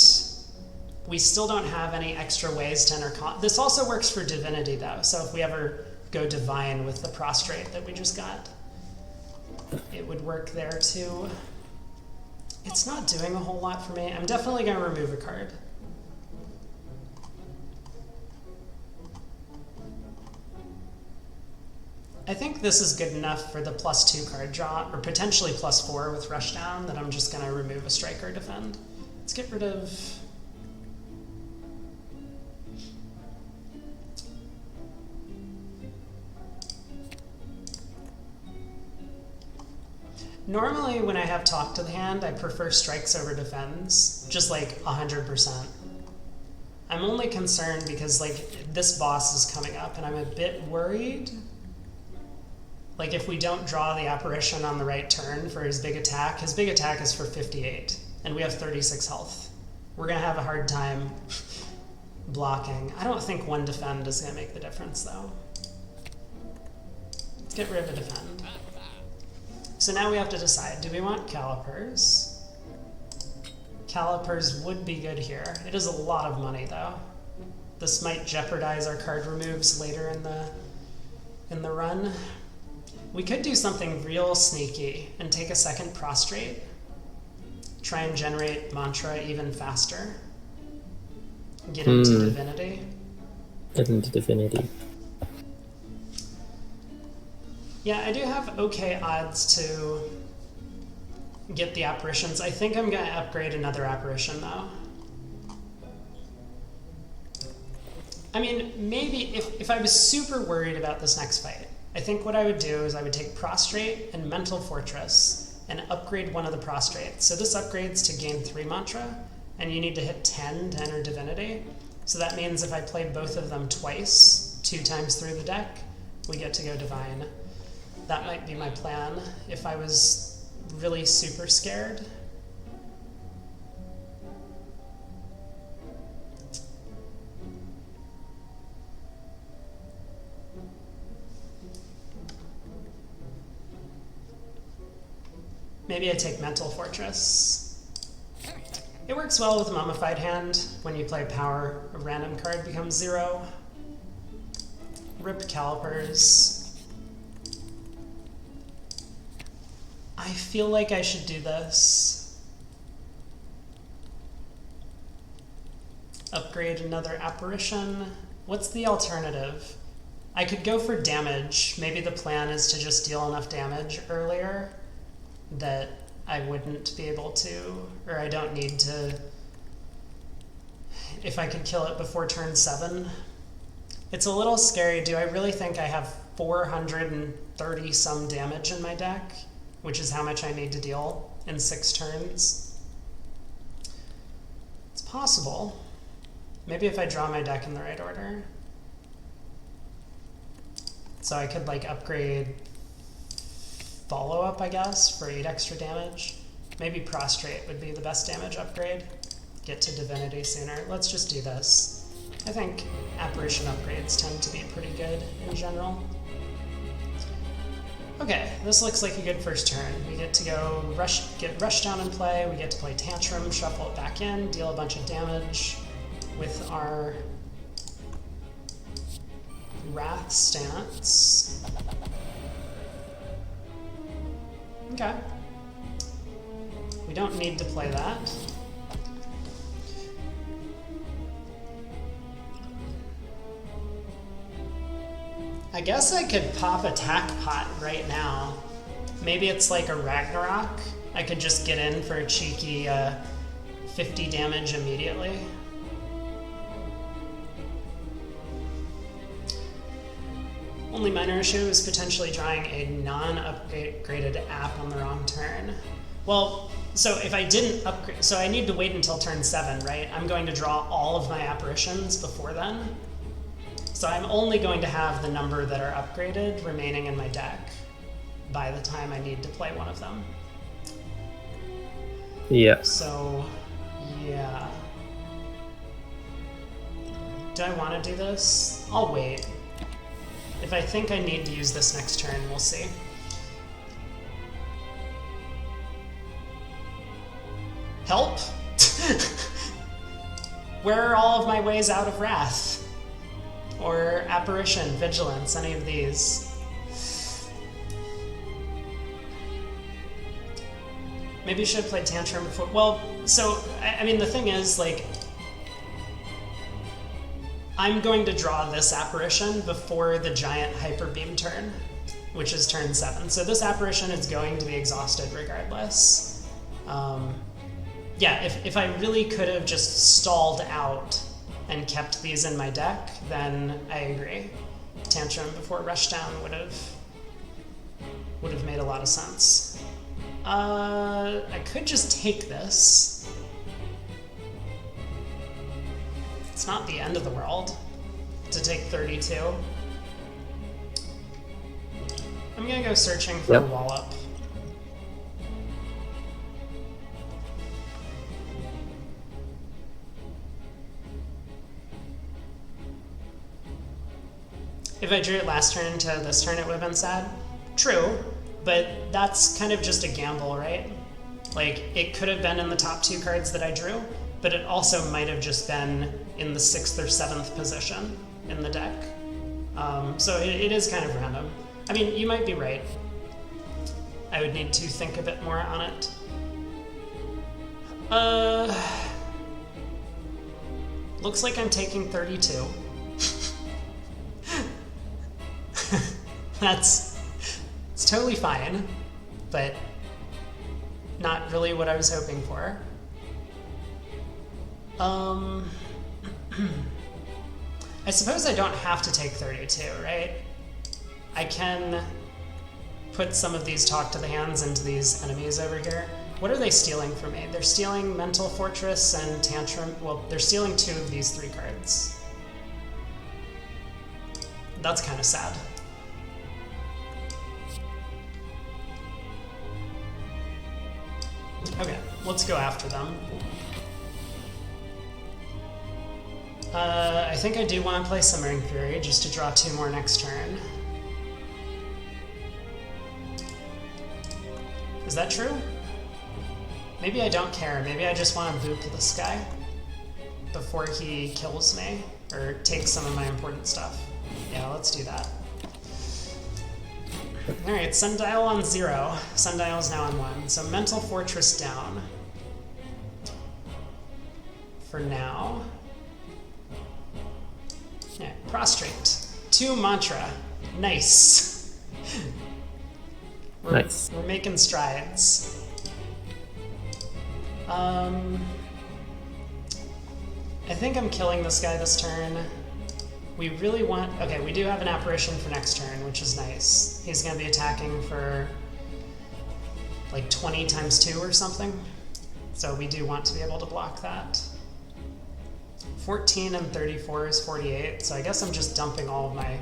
we still don't have any extra ways to enter This also works for Divinity, though, so if we ever go Divine with the Prostrate that we just got, it would work there, too. It's not doing a whole lot for me. I'm definitely going to remove a card. I think this is good enough for the +2 card draw, or potentially +4 with Rushdown, that I'm just going to remove a strike or defend. Let's get rid of... Normally, when I have Talk to the Hand, I prefer strikes over defends, just like 100%. I'm only concerned because like this boss is coming up, and I'm a bit worried. Like if we don't draw the apparition on the right turn for his big attack is for 58, and we have 36 health. We're gonna have a hard time blocking. I don't think 1 defend is gonna make the difference though. Let's get rid of a defend. So now we have to decide, do we want calipers? Calipers would be good here. It is a lot of money though. This might jeopardize our card removes later in the run. We could do something real sneaky and take a second prostrate. Try and generate mantra even faster. Get into divinity. Get into divinity. Yeah, I do have okay odds to get the apparitions. I think I'm going to upgrade another apparition though. I mean, maybe if I was super worried about this next fight, I think what I would do is I would take Prostrate and Mental Fortress and upgrade one of the Prostrates. So this upgrades to gain 3 mantra, and you need to hit 10 to enter Divinity. So that means if I play both of them twice, 2 times through the deck, we get to go Divine. That might be my plan if I was really super scared. Maybe I take Mental Fortress. It works well with Mummified Hand. When you play Power, a random card becomes 0. Rip Calipers. I feel like I should do this. Upgrade another Apparition. What's the alternative? I could go for damage. Maybe the plan is to just deal enough damage earlier that I wouldn't be able to, or I don't need to, if I could kill it before turn 7. It's a little scary. Do I really think I have 430 some damage in my deck, which is how much I need to deal in 6 turns? It's possible. Maybe if I draw my deck in the right order. So I could like upgrade follow-up, I guess, for 8 extra damage. Maybe Prostrate would be the best damage upgrade. Get to Divinity sooner. Let's just do this. I think Apparition upgrades tend to be pretty good in general. Okay, this looks like a good first turn. We get to go get Rush Down in play, we get to play Tantrum, shuffle it back in, deal a bunch of damage with our Wrath stance. Okay. We don't need to play that. I guess I could pop Attack Pot right now. Maybe it's like a Ragnarok. I could just get in for a cheeky 50 damage immediately. Only minor issue is potentially drawing a non-upgraded app on the wrong turn. Well, so if I didn't upgrade, so I need to wait until turn 7, right? I'm going to draw all of my apparitions before then. So I'm only going to have the number that are upgraded remaining in my deck by the time I need to play one of them. Yeah. So, yeah. Do I want to do this? I'll wait. If I think I need to use this next turn, we'll see. Help? Where are all of my ways out of Wrath? Or Apparition, Vigilance, any of these? Maybe you should have played Tantrum before. Well, so, I mean, the thing is, like, I'm going to draw this Apparition before the giant Hyper Beam turn, which is turn 7. So this Apparition is going to be exhausted regardless. Yeah, if I really could have just stalled out and kept these in my deck, then I agree. Tantrum before Rushdown would have made a lot of sense. I could just take this. It's not the end of the world to take 32. I'm gonna go searching for a Wallop. If I drew it last turn to this turn, it would have been sad. True, but that's kind of just a gamble, right? Like, it could have been in the top 2 cards that I drew, but it also might have just been in the 6th or 7th position in the deck. So it is kind of random. I mean, you might be right. I would need to think a bit more on it. Looks like I'm taking 32. It's totally fine, but not really what I was hoping for. I suppose I don't have to take 32, right? I can put some of these Talk to the Hands into these enemies over here. What are they stealing from me? They're stealing Mental Fortress and Tantrum. Well, they're stealing 2 of these 3 cards. That's kind of sad. Okay, let's go after them. I think I do want to play Simmering Fury just to draw 2 more next turn. Is that true? Maybe I don't care. Maybe I just want to boop this guy before he kills me or takes some of my important stuff. Yeah, let's do that. Alright, Sundial on 0. Sundial is now on 1. So Mental Fortress down. For now. Yeah, Prostrate. 2 Mantra. Nice. Nice. We're making strides. I think I'm killing this guy this turn. We really want... Okay, we do have an apparition for next turn, which is nice. He's going to be attacking for like 20 times 2 or something. So we do want to be able to block that. 14 and 34 is 48, so I guess I'm just dumping all of my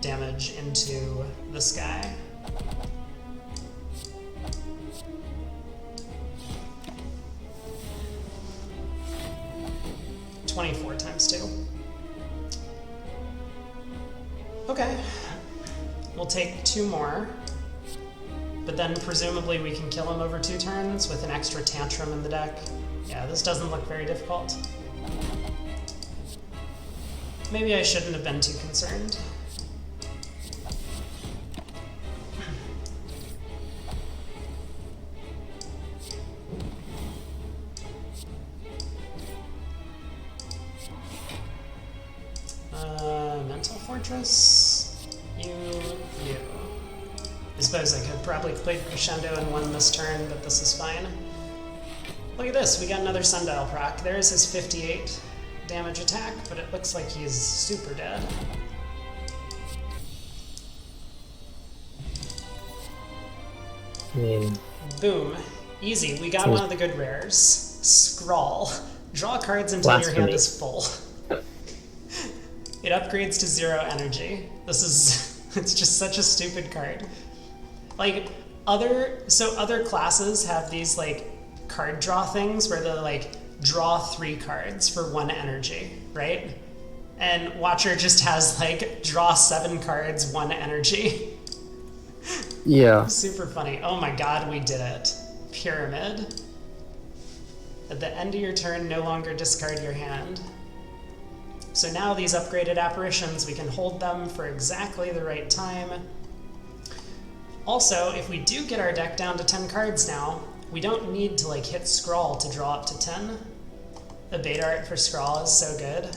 damage into this guy. $24 times 2. Okay. We'll take 2 more. But then presumably we can kill him over 2 turns with an extra Tantrum in the deck. Yeah, this doesn't look very difficult. Maybe I shouldn't have been too concerned. Mental Fortress. You. I suppose I could probably play Crescendo and won this turn, but this is fine. Look at this, we got another Sundial proc. There's his 58 damage attack, but it looks like he's super dead. I mean... Boom. Easy, we got one of the good rares. Scrawl. Draw cards until your hand is full. It upgrades to 0 energy. This is... it's just such a stupid card. Like, other classes have these, like, card draw things where they're, like, draw 3 cards for 1 energy, right? And Watcher just has, like, draw 7 cards, 1 energy. Yeah. Super funny. Oh my god, we did it. Pyramid. At the end of your turn, no longer discard your hand. So now these upgraded apparitions, we can hold them for exactly the right time. Also, if we do get our deck down to 10 cards now, we don't need to like hit Scrawl to draw up to 10. The beta art for Scrawl is so good.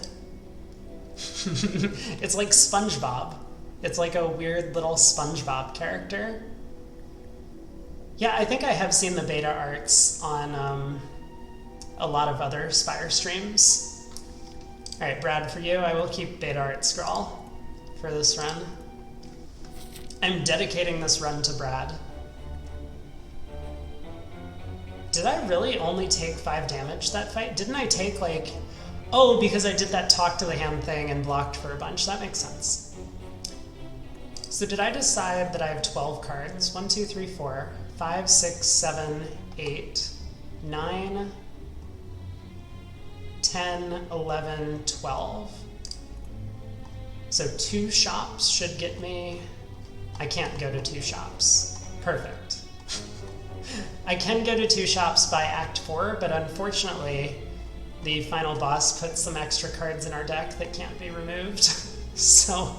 It's like SpongeBob. It's like a weird little SpongeBob character. Yeah, I think I have seen the beta arts on a lot of other Spire streams. Alright, Brad, for you, I will keep beta art Scrawl for this run. I'm dedicating this run to Brad. Did I really only take 5 damage that fight? Didn't I take like... Oh, because I did that talk to the hand thing and blocked for a bunch. That makes sense. So did I decide that I have 12 cards? 1, 2, 3, 4, 5, 6, 7, 8, 9, 10, 11, 12. So 2 shops should get me... I can't go to 2 shops. perfect. I can go to 2 shops by Act 4, but unfortunately, the final boss puts some extra cards in our deck that can't be removed. So,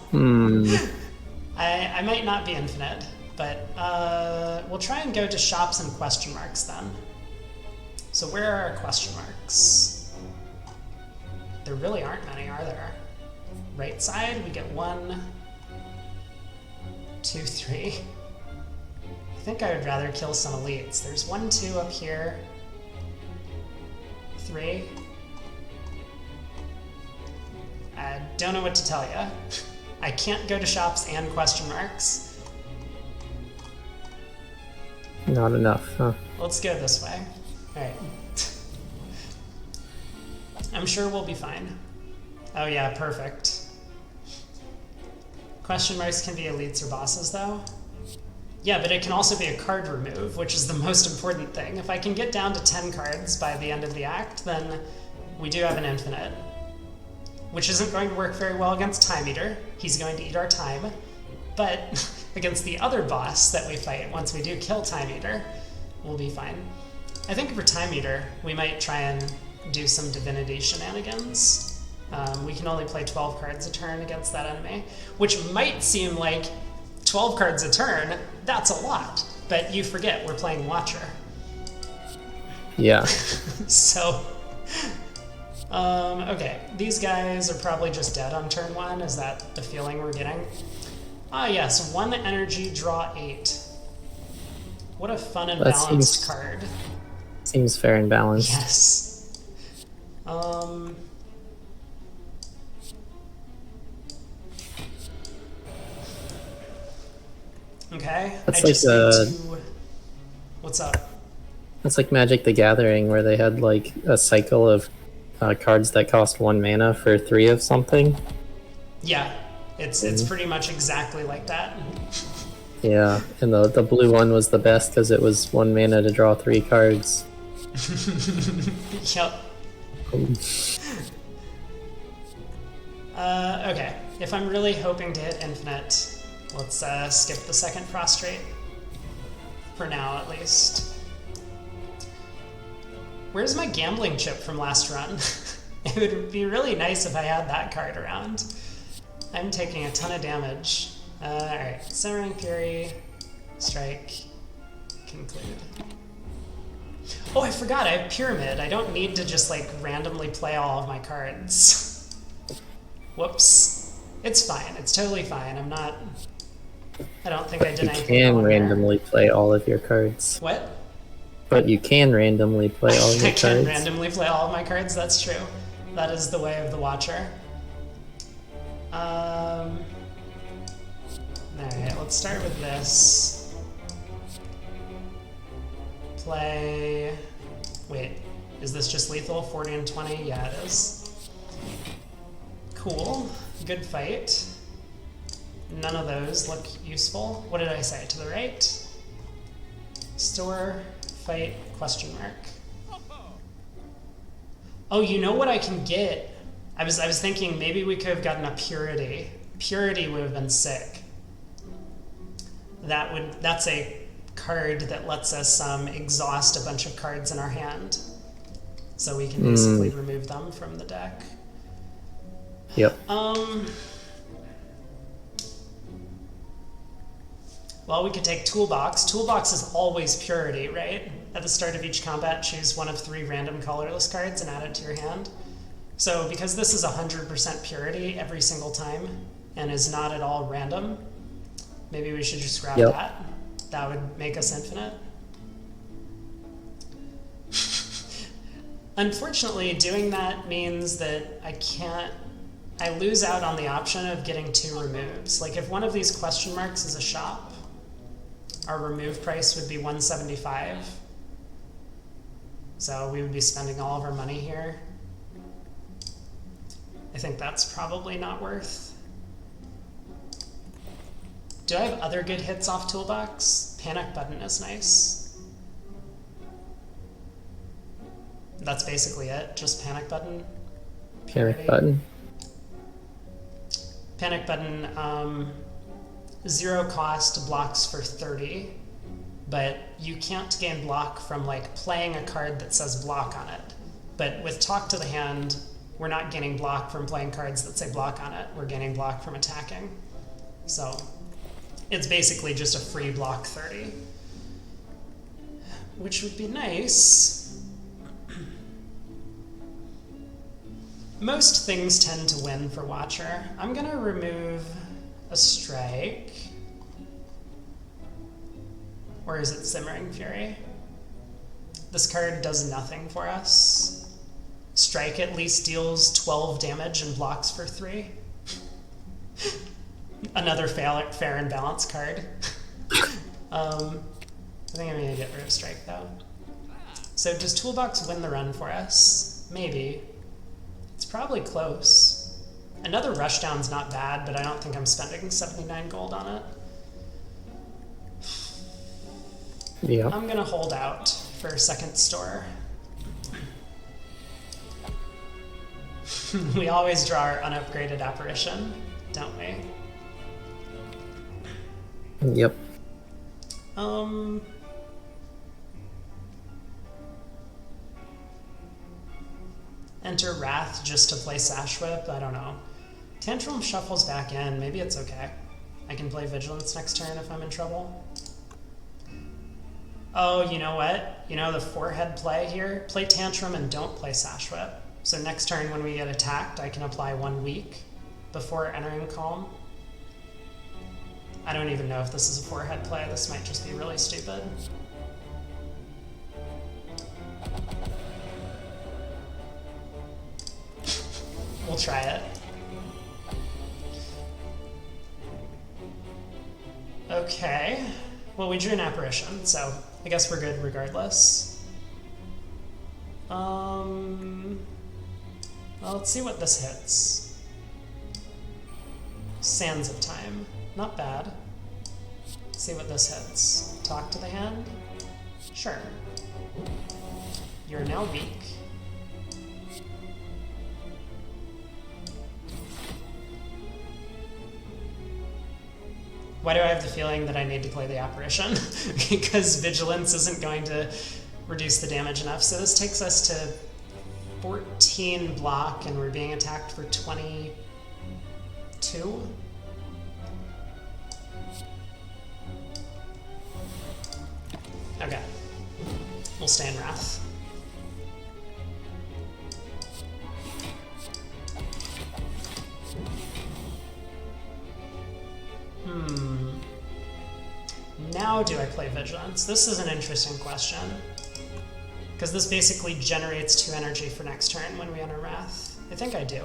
I might not be infinite, but we'll try and go to shops and question marks then. So where are our question marks? There really aren't many, are there? Right side, we get 1, 2, 3. I think I would rather kill some elites. There's 1, 2 up here. 3. I don't know what to tell you. I can't go to shops and question marks. Not enough, huh? Let's go this way. Alright. I'm sure we'll be fine. Oh yeah, perfect. Question marks can be elites or bosses though. Yeah, but it can also be a card remove, which is the most important thing. If I can get down to 10 cards by the end of the act, then we do have an infinite. Which isn't going to work very well against Time Eater. He's going to eat our time. But against the other boss that we fight, once we do kill Time Eater, we'll be fine. I think for Time Eater, we might try and do some divinity shenanigans. We can only play 12 cards a turn against that enemy, which might seem like 12 cards a turn, that's a lot. But you forget, we're playing Watcher. Yeah. So, okay, these guys are probably just dead on turn 1. Is that the feeling we're getting? Ah, yes, 1 energy, draw 8. What a fun and balanced card. Seems fair and balanced. Yes. Okay. That's I just need to... What's up? That's like Magic the Gathering, where they had like a cycle of cards that cost 1 mana for 3 of something. Yeah, it's pretty much exactly like that. Yeah, and the blue one was the best because it was 1 mana to draw 3 cards. Yep. Okay, if I'm really hoping to hit infinite, let's skip the second prostrate. For now, at least. Where's my gambling chip from last run? It would be really nice if I had that card around. I'm taking a ton of damage. Alright, Simmering Fury, Strike, Conclude. Oh, I forgot, I have Pyramid. I don't need to just like randomly play all of my cards. Whoops. It's fine, it's totally fine. I don't think I did anything You can wrong randomly play all of your cards. What? But you can randomly play all of your I can cards. randomly play all of my cards, that's true. That is the way of the Watcher. Alright, let's start with this. Play... Wait, is this just lethal? 40 and 20? Yeah, it is. Cool. Good fight. None of those look useful. What did I say? To the right? Store, fight, question mark. Oh, you know what I can get? I was thinking maybe we could have gotten a Purity. Purity would have been sick. That's a card that lets us exhaust a bunch of cards in our hand. So we can basically remove them from the deck. Yep. Well, we could take Toolbox. Toolbox is always Purity, right? At the start of each combat, choose 1 of 3 random colorless cards and add it to your hand. So because this is 100% Purity every single time and is not at all random, maybe we should just grab that. That would make us infinite. Unfortunately, doing that means that I lose out on the option of getting 2 removes. Like if one of these question marks is a shop, our remove price would be 175. So we would be spending all of our money here. I think that's probably not worth. Do I have other good hits off Toolbox? Panic Button is nice. That's basically it, just Panic Button. Panic Button. Panic Button, 0 cost, blocks for 30. but you can't gain block from like playing a card that says block on it. But with Talk to the Hand, we're not gaining block from playing cards that say block on it. We're gaining block from attacking. So it's basically just a free block 30, which would be nice. Most things tend to win for Watcher. I'm gonna remove a strike. Or is it Simmering Fury? This card does nothing for us. Strike at least deals 12 damage and blocks for 3. Another fair and balanced card. I think I'm gonna get rid of Strike though. So does Toolbox win the run for us? Maybe. It's probably close. Another Rushdown's not bad, but I don't think I'm spending 79 gold on it. Yeah. I'm gonna hold out for second store. We always draw our unupgraded apparition, don't we? Yep. Enter Wrath just to play Sash Whip? I don't know. Tantrum shuffles back in. Maybe it's okay. I can play Vigilance next turn if I'm in trouble. Oh, you know what? You know the forehead play here? Play Tantrum and don't play Sash Whip. So next turn when we get attacked, I can apply 1 week before entering Calm. I don't even know if this is a forehead play. This might just be really stupid. We'll try it. Okay. Well, we drew an apparition, so I guess we're good regardless. Well, let's see what this hits. Sands of Time. Not bad. Let's see what this hits. Talk to the Hand? Sure. You're now weak. Why do I have the feeling that I need to play the apparition? Because Vigilance isn't going to reduce the damage enough. So this takes us to 14 block, and we're being attacked for 22? Okay. We'll stay in Wrath. Now do I play Vigilance? This is an interesting question. Because this basically generates 2 energy for next turn when we enter Wrath. I think I do.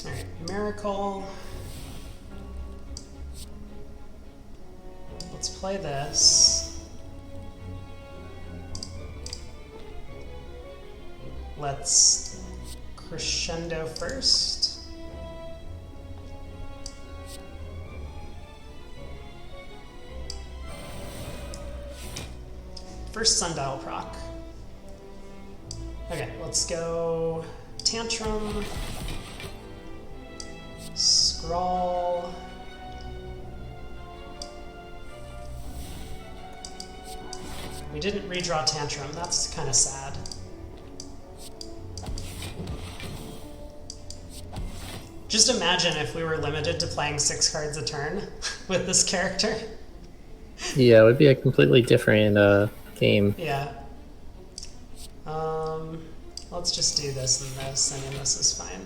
Alright, Miracle. Let's play this. Let's Crescendo first. First Sundial proc. Okay, let's go Tantrum, Scrawl, we didn't redraw Tantrum, that's kind of sad. Just imagine if we were limited to playing 6 cards a turn with this character. Yeah, it would be a completely different game. Yeah. Let's just do this and this. I mean, this is fine.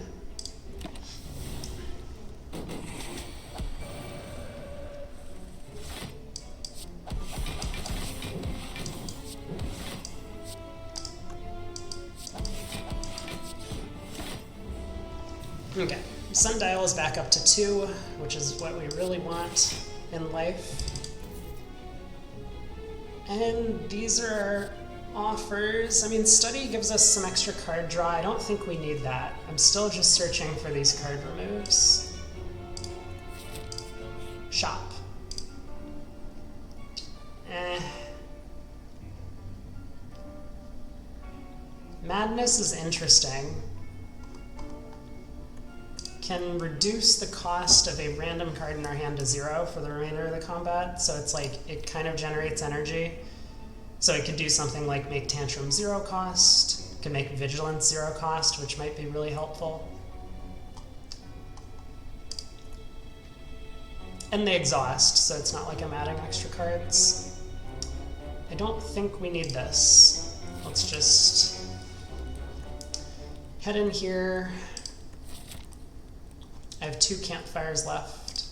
Okay. Sundial is back up to 2, which is what we really want in life. And these are our offers. I mean, Study gives us some extra card draw. I don't think we need that. I'm still just searching for these card removes. Shop. Madness is interesting. can reduce the cost of a random card in our hand to 0 for the remainder of the combat. So it's like it kind of generates energy. So it could do something like make Tantrum 0 cost, it can make Vigilance 0 cost, which might be really helpful. And they exhaust, so it's not like I'm adding extra cards. I don't think we need this. Let's just head in here. I have 2 campfires left.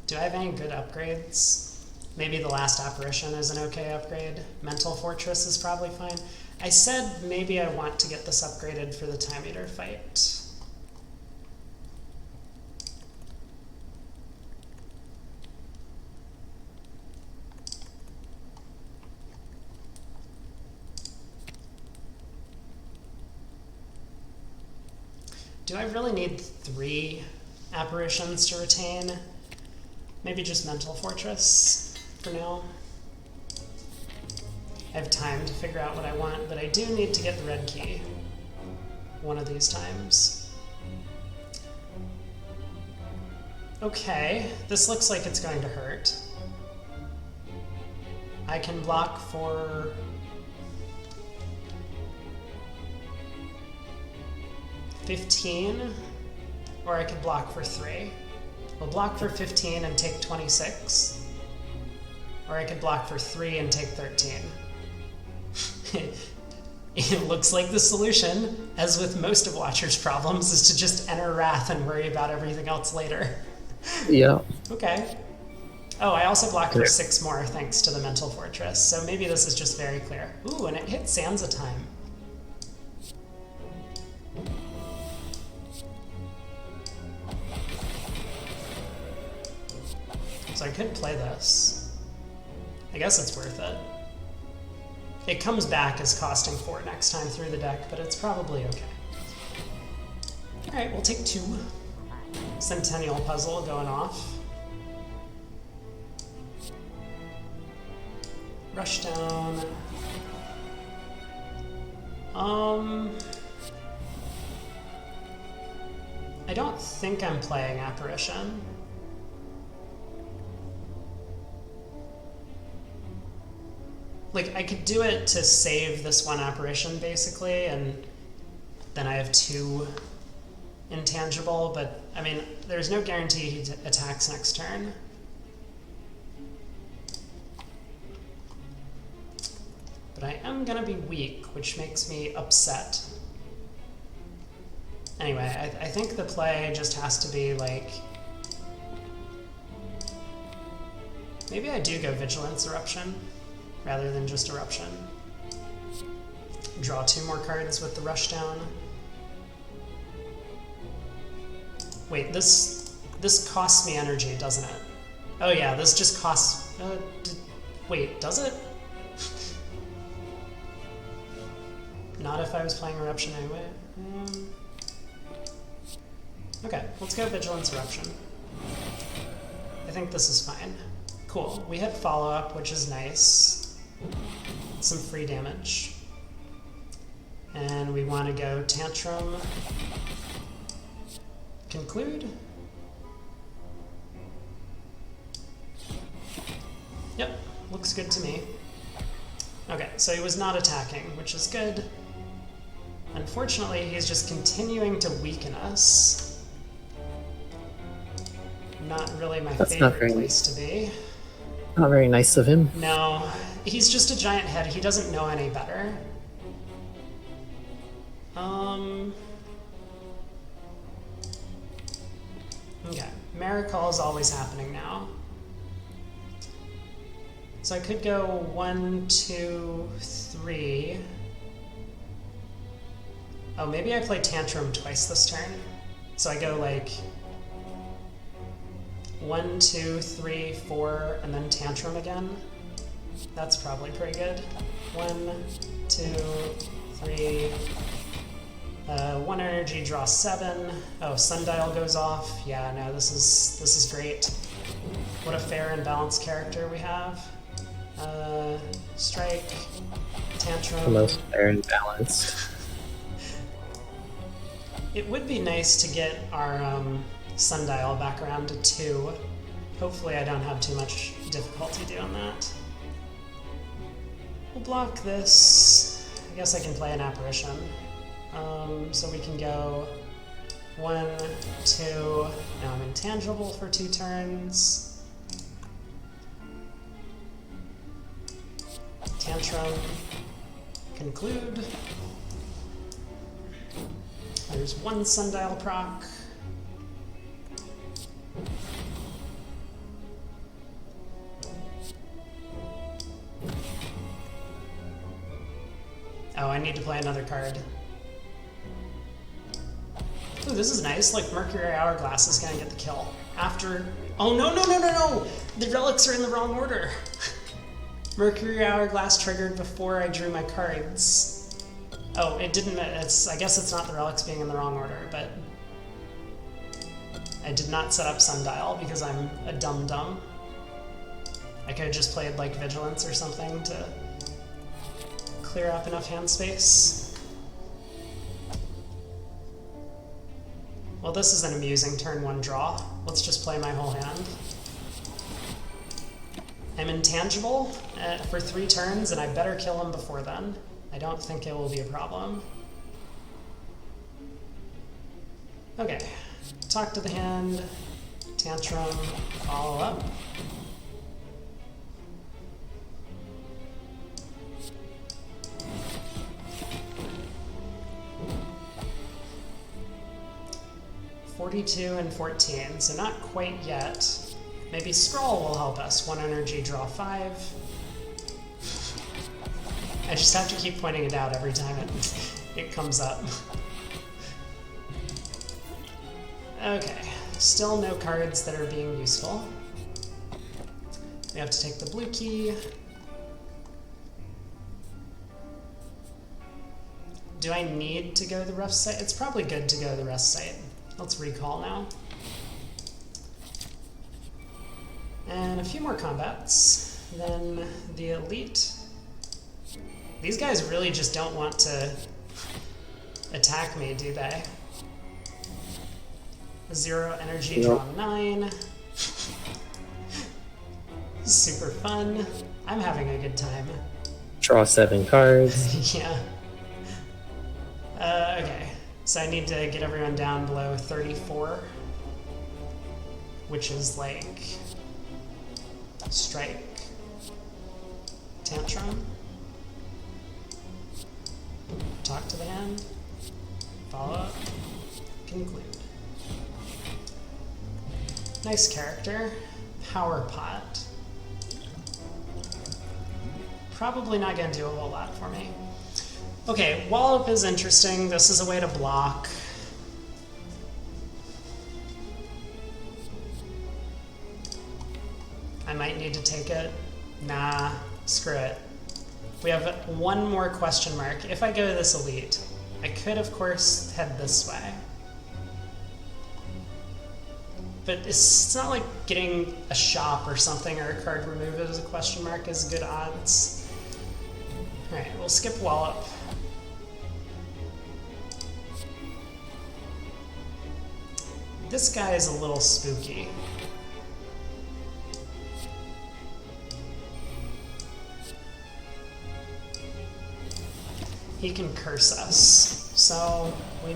Do I have any good upgrades? Maybe the last apparition is an okay upgrade. Mental Fortress is probably fine. I said maybe I want to get this upgraded for the Time Eater fight. Do I really need 3 apparitions to retain? Maybe just Mental Fortress for now. I have time to figure out what I want, but I do need to get the red key one of these times. Okay, this looks like it's going to hurt. I can block for... $15, or I could block for 3. We'll block for 15 and take 26, or I could block for 3 and take 13. It looks like the solution, as with most of Watcher's problems, is to just enter Wrath and worry about everything else later. Yeah. Okay. Oh, I also blocked for 6 more thanks to the Mental Fortress, so maybe this is just very clear. Ooh, and it hit Sansa time. So I could play this. I guess it's worth it. It comes back as costing 4 next time through the deck, but it's probably okay. Alright, we'll take 2. Centennial Puzzle going off. Rushdown. I don't think I'm playing Apparition. Like, I could do it to save this 1 apparition, basically, and then I have 2 intangible, but, I mean, there's no guarantee he attacks next turn. But I am gonna be weak, which makes me upset. Anyway, I think the play just has to be, like... Maybe I do go Vigilance Eruption, rather than just Eruption. Draw 2 more cards with the Rushdown. Wait, this costs me energy, doesn't it? Oh yeah, this just costs... wait, does it? Not if I was playing Eruption anyway. Okay, let's go Vigilance Eruption. I think this is fine. Cool, we hit follow-up, which is nice. Some free damage. And we want to go Tantrum. Conclude. Yep, looks good to me. Okay, so he was not attacking, which is good. Unfortunately, he's just continuing to weaken us. Not really my favorite place to be. Not very nice of him. No, he's just a giant head. He doesn't know any better. Okay, Miracle is always happening now. So I could go 1, 2, 3. Oh, maybe I play Tantrum twice this turn. So I go like 1, 2, 3, 4, and then Tantrum again. That's probably pretty good. 1, 2, 3. 1 energy, draw 7. Oh, Sundial goes off. Yeah, no, this is great. What a fair and balanced character we have. Strike, Tantrum. The most fair and balanced. It would be nice to get our sundial back around to 2. Hopefully I don't have too much difficulty doing that. We'll block this. I guess I can play an apparition. So we can go 1, 2. Now I'm intangible for 2 turns. Tantrum. Conclude. There's 1 sundial proc. Oh, I need to play another card. Ooh, this is nice. Like, Mercury Hourglass is gonna get the kill. After... Oh, no, no, no, no, no! The relics are in the wrong order! Mercury Hourglass triggered before I drew my cards. Oh, it didn't... I guess it's not the relics being in the wrong order, but... I did not set up Sundial because I'm a dum-dum. I could have just played, like, Vigilance or something to clear up enough hand space. Well, this is an amusing turn 1 draw. Let's just play my whole hand. I'm intangible for 3 turns, and I better kill him before then. I don't think it will be a problem. Okay. Talk to the hand. Tantrum. Follow up. $42 and 14, so not quite yet. Maybe Scroll will help us. 1 energy, draw 5. I just have to keep pointing it out every time it comes up. Okay, still no cards that are being useful. We have to take the blue key. Do I need to go to the rest site? It's probably good to go to the rest site. Let's recall now. And a few more combats. Then the elite. These guys really just don't want to attack me, do they? 0 energy, draw 9. Super fun. I'm having a good time. Draw 7 cards. Yeah. Okay. So I need to get everyone down below 34, which is like Strike, Tantrum, talk to the hand, follow up, conclude. Nice character. Power Pot. Probably not going to do a whole lot for me. Okay, Wallop is interesting. This is a way to block. I might need to take it. Nah, screw it. We have 1 more question mark. If I go to this elite, I could, of course, head this way. But it's not like getting a shop or something or a card removed as a question mark is good odds. Alright, we'll skip Wallop. This guy is a little spooky. He can curse us, so we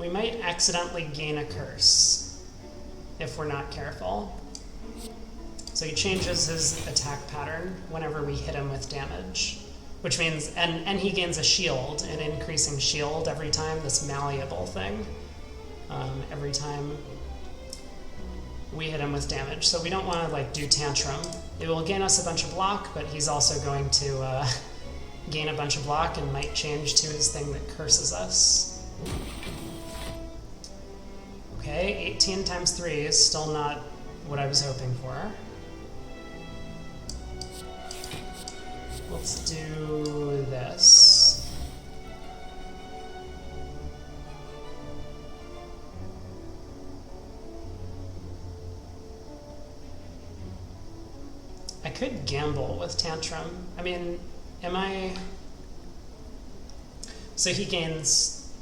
might accidentally gain a curse if we're not careful. So he changes his attack pattern whenever we hit him with damage, which means, and he gains a shield, an increasing shield every time, this malleable thing, every time we hit him with damage. So we don't want to like do Tantrum. It will gain us a bunch of block, but he's also going to gain a bunch of block and might change to his thing that curses us. Okay, 18 times 3 is still not what I was hoping for. Let's do this. I could gamble with Tantrum. I mean, am I... So he gains...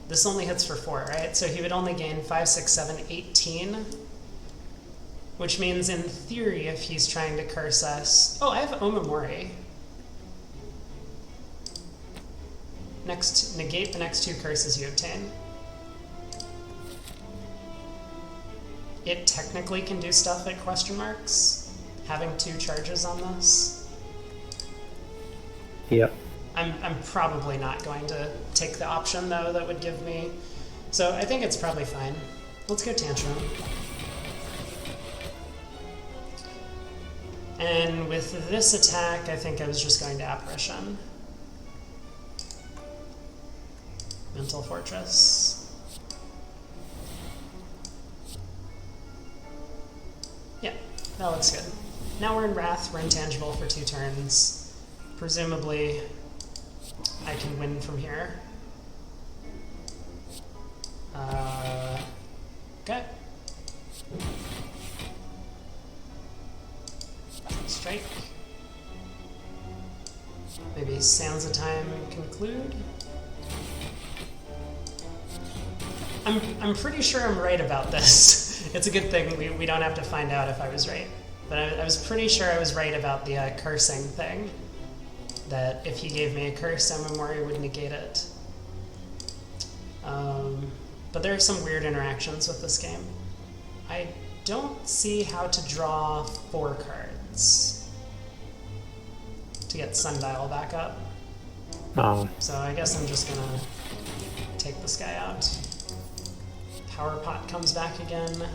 This only hits for 4, right? So he would only gain 5, 6, 7, 18. Which means, in theory, if he's trying to curse us... Oh, I have Omamori. Negate the next 2 curses you obtain. It technically can do stuff at question marks, having 2 charges on this. Yep. I'm probably not going to take the option, though, that would give me... So I think it's probably fine. Let's go Tantrum. And with this attack, I think I was just going to Apparition. Mental Fortress. Yeah, that looks good. Now we're in Wrath, we're intangible for 2 turns. Presumably, I can win from here. Okay. Strike. Maybe Sands of Time conclude. I'm pretty sure I'm right about this. It's a good thing we don't have to find out if I was right. But I was pretty sure I was right about the cursing thing. That if he gave me a curse, Omamori would negate it. But there are some weird interactions with this game. I don't see how to draw 4 cards to get Sundial back up. Oh. So I guess I'm just gonna take this guy out. Power Pot comes back again.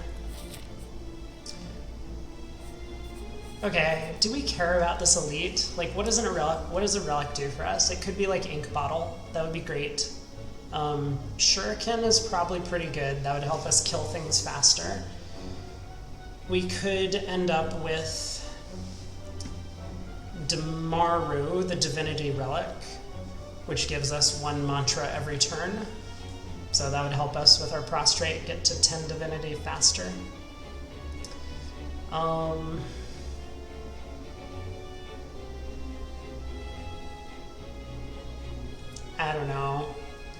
Okay, do we care about this elite? Like, what does a relic do for us? It could be like Ink Bottle. That would be great. Shuriken is probably pretty good. That would help us kill things faster. We could end up with Damaru, the Divinity Relic, which gives us 1 mantra every turn. So that would help us with our prostrate, get to 10 divinity faster. I don't know.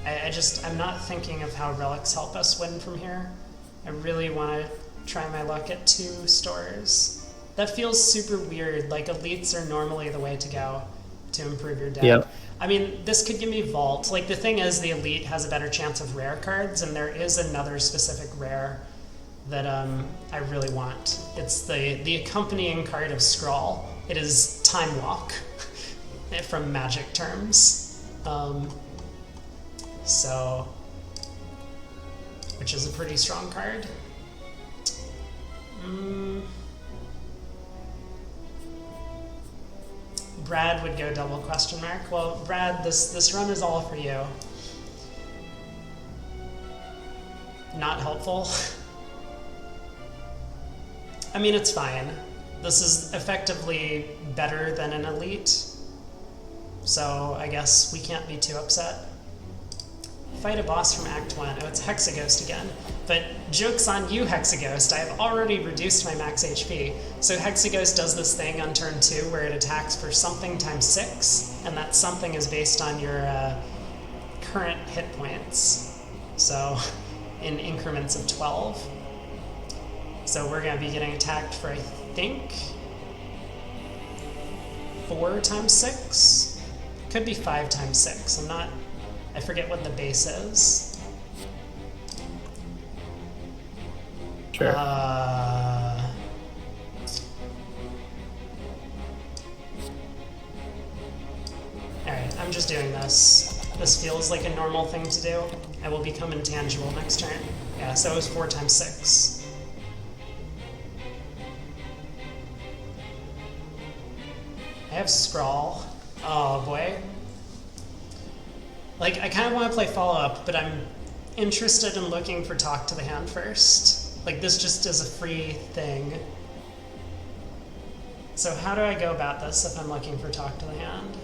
I'm not thinking of how relics help us win from here. I really want to try my luck at 2 stores. That feels super weird. Like, elites are normally the way to go to improve your deck. Yep. I mean, this could give me Vault. Like, the thing is, the elite has a better chance of rare cards, and there is another specific rare that I really want. It's the accompanying card of Scrawl. It is Time Walk, from Magic terms. So, which is a pretty strong card. Brad would go double question mark. Well, Brad, this run is all for you. Not helpful. I mean, it's fine. This is effectively better than an elite. So I guess we can't be too upset. Fight a boss from Act 1. Oh, it's Hexaghost again. But joke's on you, Hexaghost. I've already reduced my max HP. So Hexaghost does this thing on turn 2 where it attacks for something times 6, and that something is based on your current hit points. So in increments of 12. So we're going to be getting attacked for, I think, 4 times 6? Could be 5 times 6. I forget what the base is. Sure. Alright, I'm just doing this. This feels like a normal thing to do. I will become intangible next turn. Yeah, so it was 4 times 6. I have Scrawl. Oh boy. Like, I kind of want to play follow-up, but I'm interested in looking for Talk to the Hand first. Like, this just is a free thing. So how do I go about this if I'm looking for Talk to the Hand?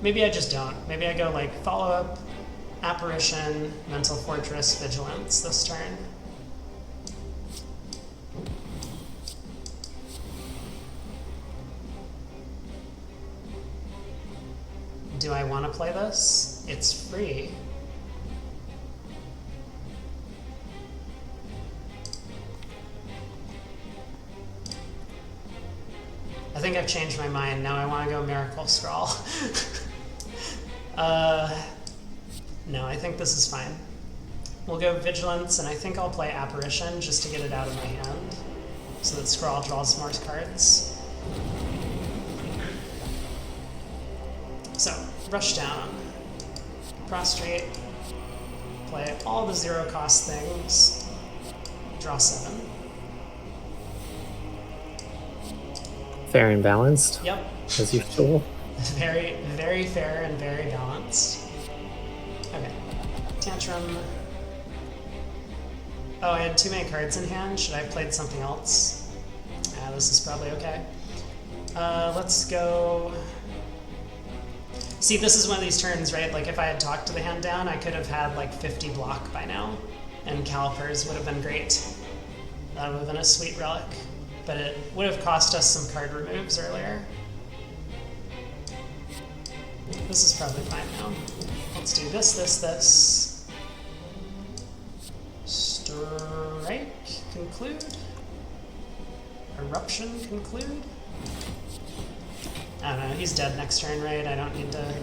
Maybe I just don't. Maybe I go, like, follow-up, Apparition, Mental Fortress, Vigilance this turn. Do I want to play this? It's free. I think I've changed my mind. Now I want to go Miracle Scrawl. No, I think this is fine. We'll go Vigilance, and I think I'll play Apparition just to get it out of my hand, so that Scrawl draws more cards. So, Rush Down, Prostrate, play all the 0-cost things, draw 7. Fair and balanced. Yep. As usual. Very, very fair and very balanced. Okay. Tantrum. Oh, I had too many cards in hand. Should I have played something else? This is probably okay. Let's go... See, this is one of these turns, right? Like, if I had talked to the hand down, I could have had, like, 50 block by now, and Calipers would have been great. That would have been a sweet relic. But it would have cost us some card removes earlier. This is probably fine now. Let's do this, this. Strike, conclude. Eruption, conclude. I don't know, he's dead next turn, right? I don't need to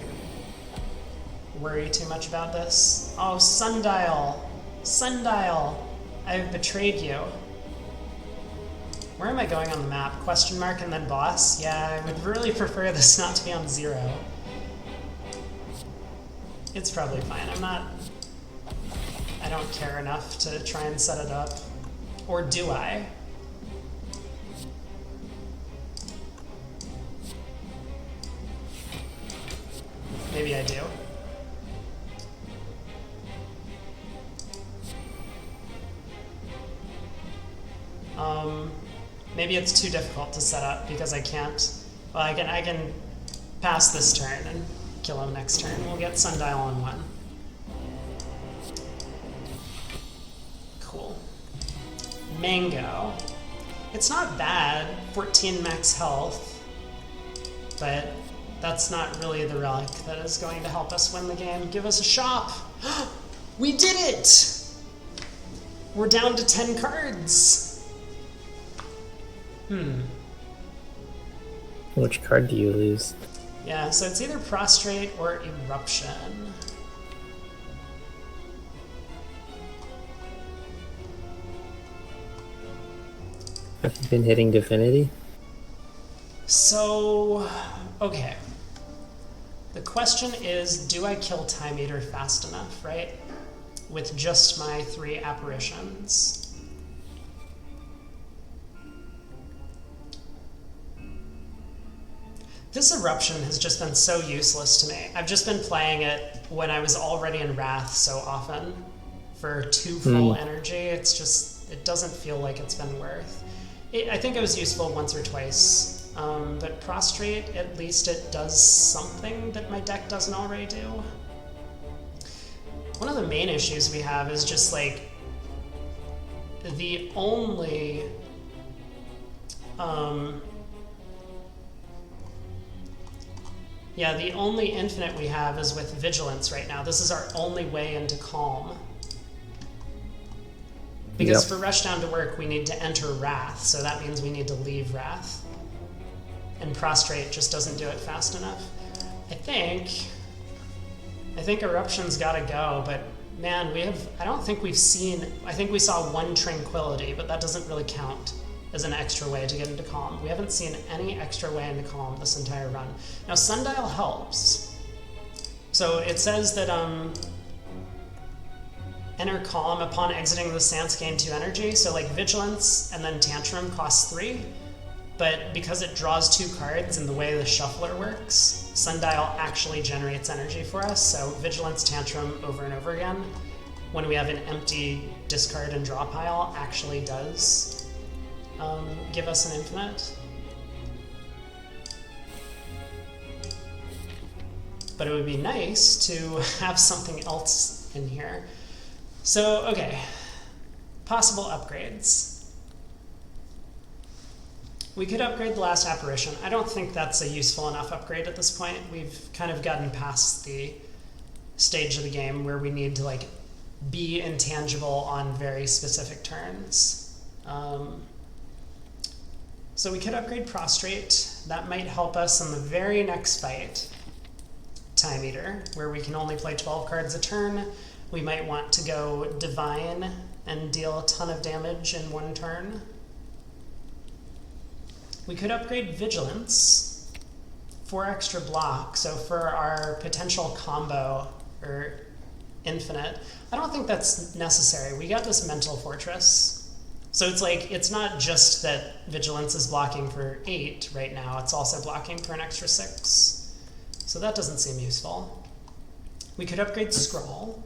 worry too much about this. Oh, Sundial! Sundial! I have betrayed you. Where am I going on the map? Question mark and then boss? Yeah, I would really prefer this not to be on 0. It's probably fine. I don't care enough to try and set it up. Or do I? Maybe I do. Maybe it's too difficult to set up because I can't. Well, I can pass this turn and kill him next turn. We'll get Sundial on 1. Cool. Mango. It's not bad. 14 max health, but that's not really the relic that is going to help us win the game. Give us a shop. We did it! We're down to 10 cards. Which card do you lose? Yeah, so it's either Prostrate or Eruption. Have you been hitting Divinity? So, okay. The question is, do I kill Time Eater fast enough, right? With just my 3 apparitions. This Eruption has just been so useless to me. I've just been playing it when I was already in Wrath so often for 2 full energy. It's just, it doesn't feel like it's been worth. I think it was useful once or twice, but Prostrate, at least it does something that my deck doesn't already do. One of the main issues we have is just like the only the only infinite we have is with Vigilance right now. This is our only way into Calm. Because for Rushdown to work, we need to enter Wrath, so that means we need to leave Wrath. And Prostrate just doesn't do it fast enough. I think Eruption's gotta go, but man, I don't think we've seen, I think we saw 1 Tranquility, but that doesn't really count as an extra way to get into Calm. We haven't seen any extra way into Calm this entire run. Now, Sundial helps. So it says that enter Calm upon exiting the stance, gain 2 energy. So like Vigilance and then Tantrum costs 3. But because it draws 2 cards in the way the Shuffler works, Sundial actually generates energy for us. So Vigilance, Tantrum over and over again, when we have an empty discard and draw pile, actually does give us an infinite. But it would be nice to have something else in here. So, okay, possible upgrades. We could upgrade the last apparition. I don't think that's a useful enough upgrade at this point. We've kind of gotten past the stage of the game where we need to like be intangible on very specific turns. So we could upgrade Prostrate. That might help us in the very next fight, Time Eater, where we can only play 12 cards a turn. We might want to go Divine and deal a ton of damage in one turn. We could upgrade Vigilance, 4 extra block, so for our potential combo, or infinite. I don't think that's necessary. We got this Mental Fortress. So it's like, it's not just that Vigilance is blocking for 8 right now, it's also blocking for an extra 6. So that doesn't seem useful. We could upgrade Scrawl.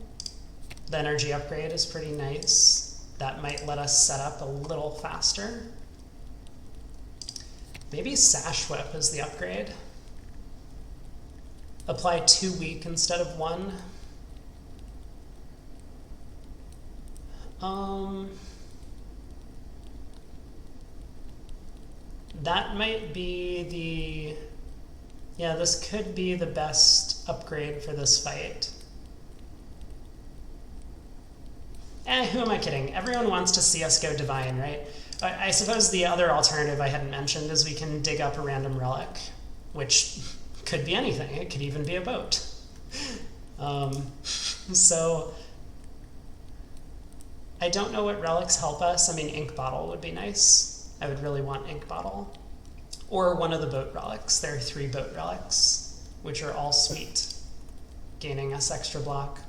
The energy upgrade is pretty nice. That might let us set up a little faster. Maybe Sash Whip is the upgrade. Apply 2 weak instead of 1. That might be the... Yeah, this could be the best upgrade for this fight. Who am I kidding? Everyone wants to see us go Divine, right? I suppose the other alternative I hadn't mentioned is we can dig up a random relic, which could be anything. It could even be a boat. So I don't know what relics help us. I mean, Ink Bottle would be nice. I would really want Ink Bottle. Or one of the boat relics. There are 3 boat relics, which are all sweet, gaining us extra block.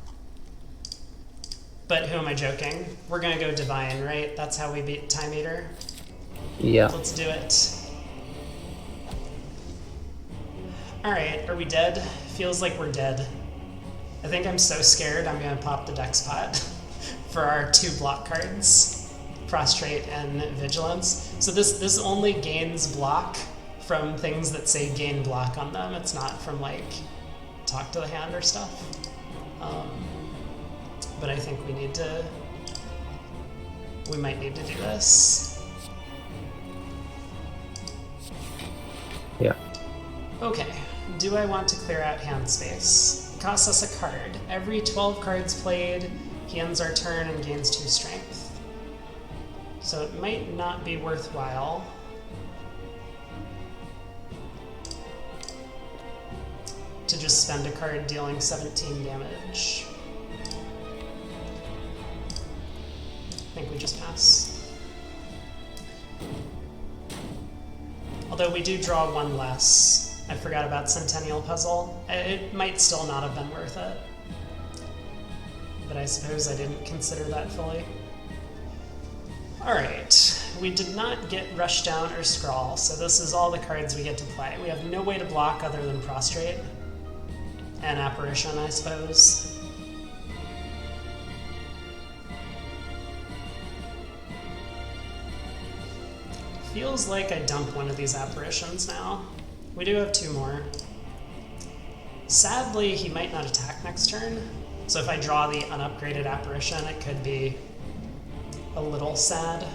But who am I joking? We're gonna go Divine, right? That's how we beat Time Eater? Yeah. Let's do it. Alright, are we dead? Feels like we're dead. I think I'm so scared I'm gonna pop the deck spot for our 2 block cards, Prostrate and Vigilance. So this only gains block from things that say gain block on them. It's not from like talk to the hand or stuff. But I think we might need to do this. Yeah. Okay, do I want to clear out hand space? It costs us a card. Every 12 cards played, he ends our turn and gains 2 strength. So it might not be worthwhile. To just spend a card dealing 17 damage. I think we just pass. Although we do draw 1 less. I forgot about Centennial Puzzle. It might still not have been worth it. But I suppose I didn't consider that fully. Alright, we did not get Rushdown or Scrawl, so this is all the cards we get to play. We have no way to block other than Prostrate. And Apparition, I suppose. Feels like I dump one of these apparitions now. We do have 2 more. Sadly, he might not attack next turn. So if I draw the unupgraded apparition, it could be a little sad.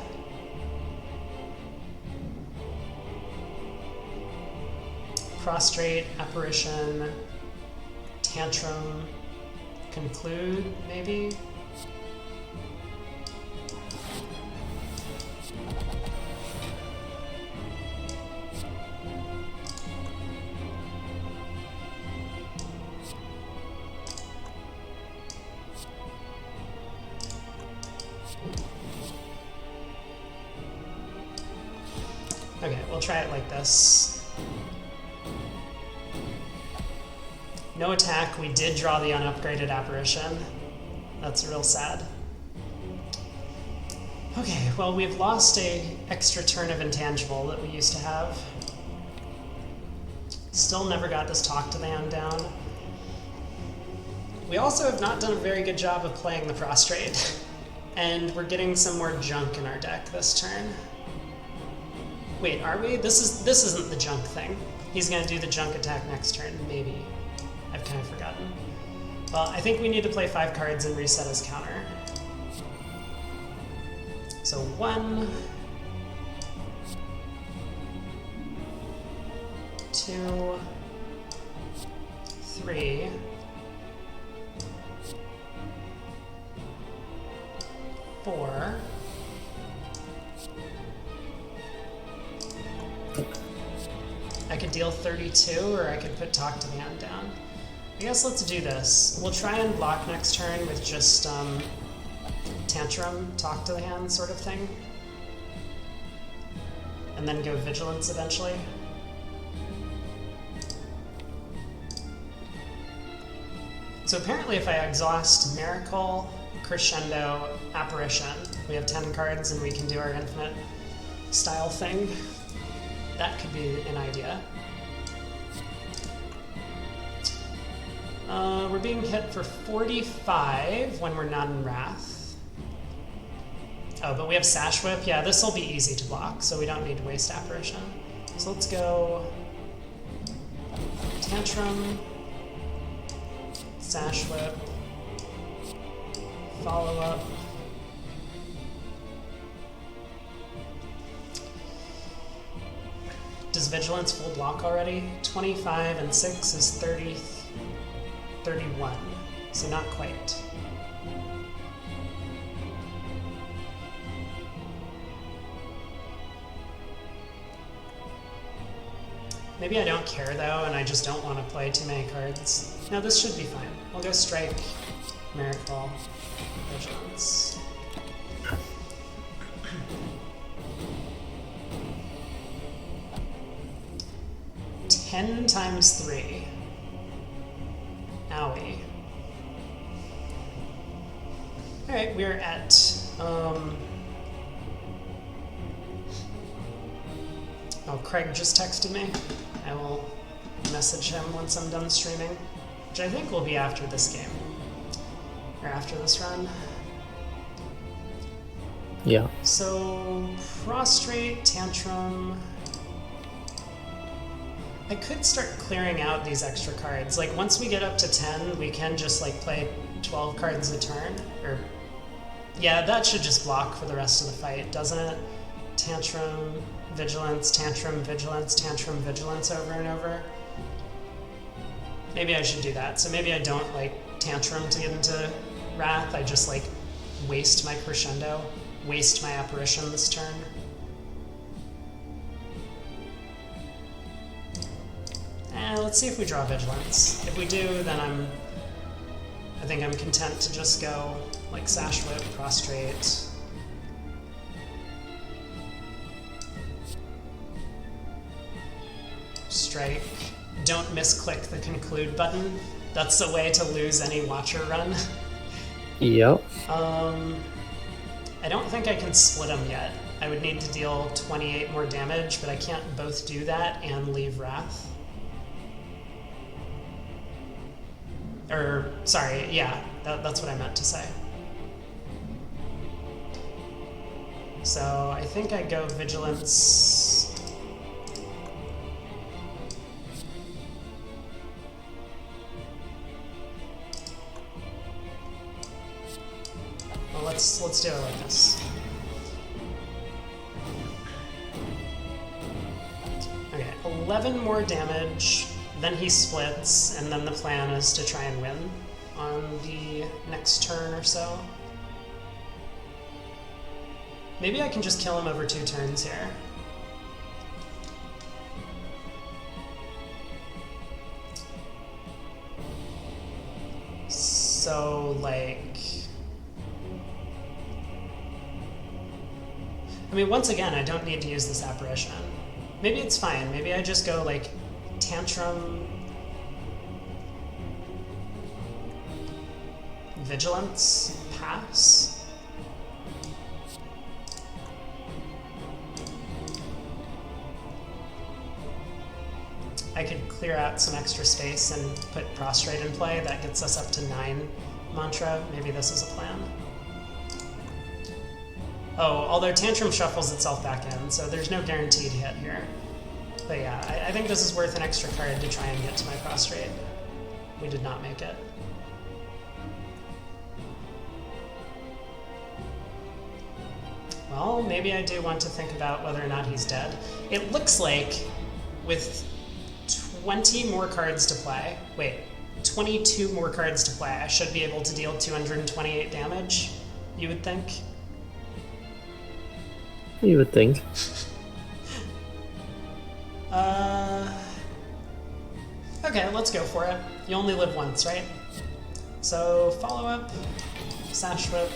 Prostrate, Apparition, Tantrum, Conclude, maybe? Okay, we'll try it like this. No attack, we did draw the unupgraded apparition. That's real sad. Okay, well we've lost an extra turn of intangible that we used to have. Still never got this Talk to the Hand down. We also have not done a very good job of playing the Prostrate. And we're getting some more junk in our deck this turn. Wait, are we? This isn't the junk thing. He's gonna do the junk attack next turn, maybe. I've kind of forgotten. Well, I think we need to play 5 cards and reset his counter. So 1, 2, 3, 4. I could deal 32, or I could put Talk to the Hand down. I guess let's do this. We'll try and block next turn with just Tantrum, Talk to the Hand sort of thing. And then go Vigilance eventually. So apparently if I exhaust Miracle, Crescendo, Apparition, we have 10 cards and we can do our infinite style thing. That could be an idea. We're being hit for 45 when we're not in Wrath. Oh, but we have Sash Whip. Yeah, this will be easy to block, so we don't need to waste Apparition. So let's go Tantrum, Sash Whip, Follow Up. Does Vigilance full block already? 25 and 6 is 30, 31, so not quite. Maybe I don't care though, and I just don't want to play too many cards. No, this should be fine. I'll go Strike, Miracle, Vigilance. Ten times 3. Owie. Alright, we're at, oh, Craig just texted me. I will message him once I'm done streaming, which I think will be after this game, or after this run. Yeah. So, Prostrate, Tantrum. I could start clearing out these extra cards. Like, once we get up to 10, we can just, like, play 12 cards a turn. Or, yeah, that should just block for the rest of the fight, doesn't it? Tantrum, Vigilance, Tantrum, Vigilance, Tantrum, Vigilance over and over. Maybe I should do that. So maybe I don't, like, Tantrum to get into Wrath. I just, like, waste my Crescendo, waste my Apparition this turn. Let's see if we draw Vigilance. If we do, then I think I'm content to just go like Sash Whip, Prostrate. Strike. Don't misclick the conclude button. That's the way to lose any Watcher run. Yep. I don't think I can split them yet. I would need to deal 28 more damage, but I can't both do that and leave Wrath. Or, sorry, yeah, that's what I meant to say. So I think I go Vigilance. Well, let's do it like this. Okay, 11 more damage. Then he splits, and then the plan is to try and win on the next turn or so. Maybe I can just kill him over 2 turns here. So, like... I mean, once again, I don't need to use this Apparition. Maybe it's fine. Maybe I just go, like, Tantrum, Vigilance, pass. I could clear out some extra space and put Prostrate in play. That gets us up to 9 mantra. Maybe this is a plan. Oh, although Tantrum shuffles itself back in, so there's no guaranteed hit here. But yeah, I think this is worth an extra card to try and get to my Prostrate. We did not make it. Well, maybe I do want to think about whether or not he's dead. It looks like with 20 more cards to play. Wait, 22 more cards to play. I should be able to deal 228 damage, you would think. You would think. Okay, let's go for it. You only live once, right? So, follow up, Sash Whip,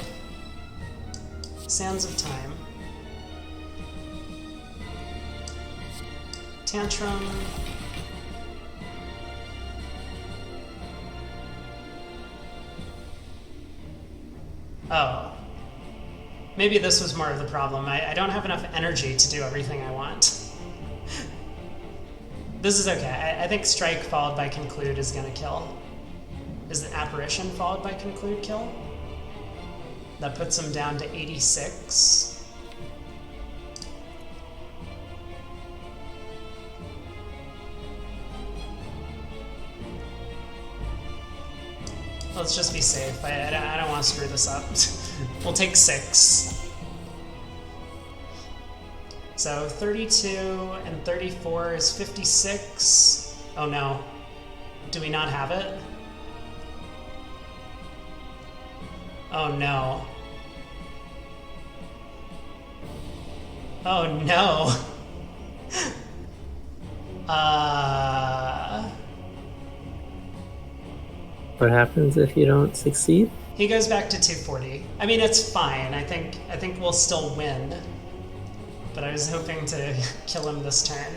Sands of Time, Tantrum, oh. Maybe this was more of the problem. I don't have enough energy to do everything I want. This is okay. I think Strike followed by Conclude is gonna kill. Is the Apparition followed by Conclude kill? That puts him down to 86. Let's just be safe. I don't want to screw this up. We'll take 6. So 32 and 34 is 56. Oh no. Do we not have it? Oh no. Oh no. What happens if you don't succeed? He goes back to 240. I mean, it's fine. I think we'll still win. But I was hoping to kill him this turn.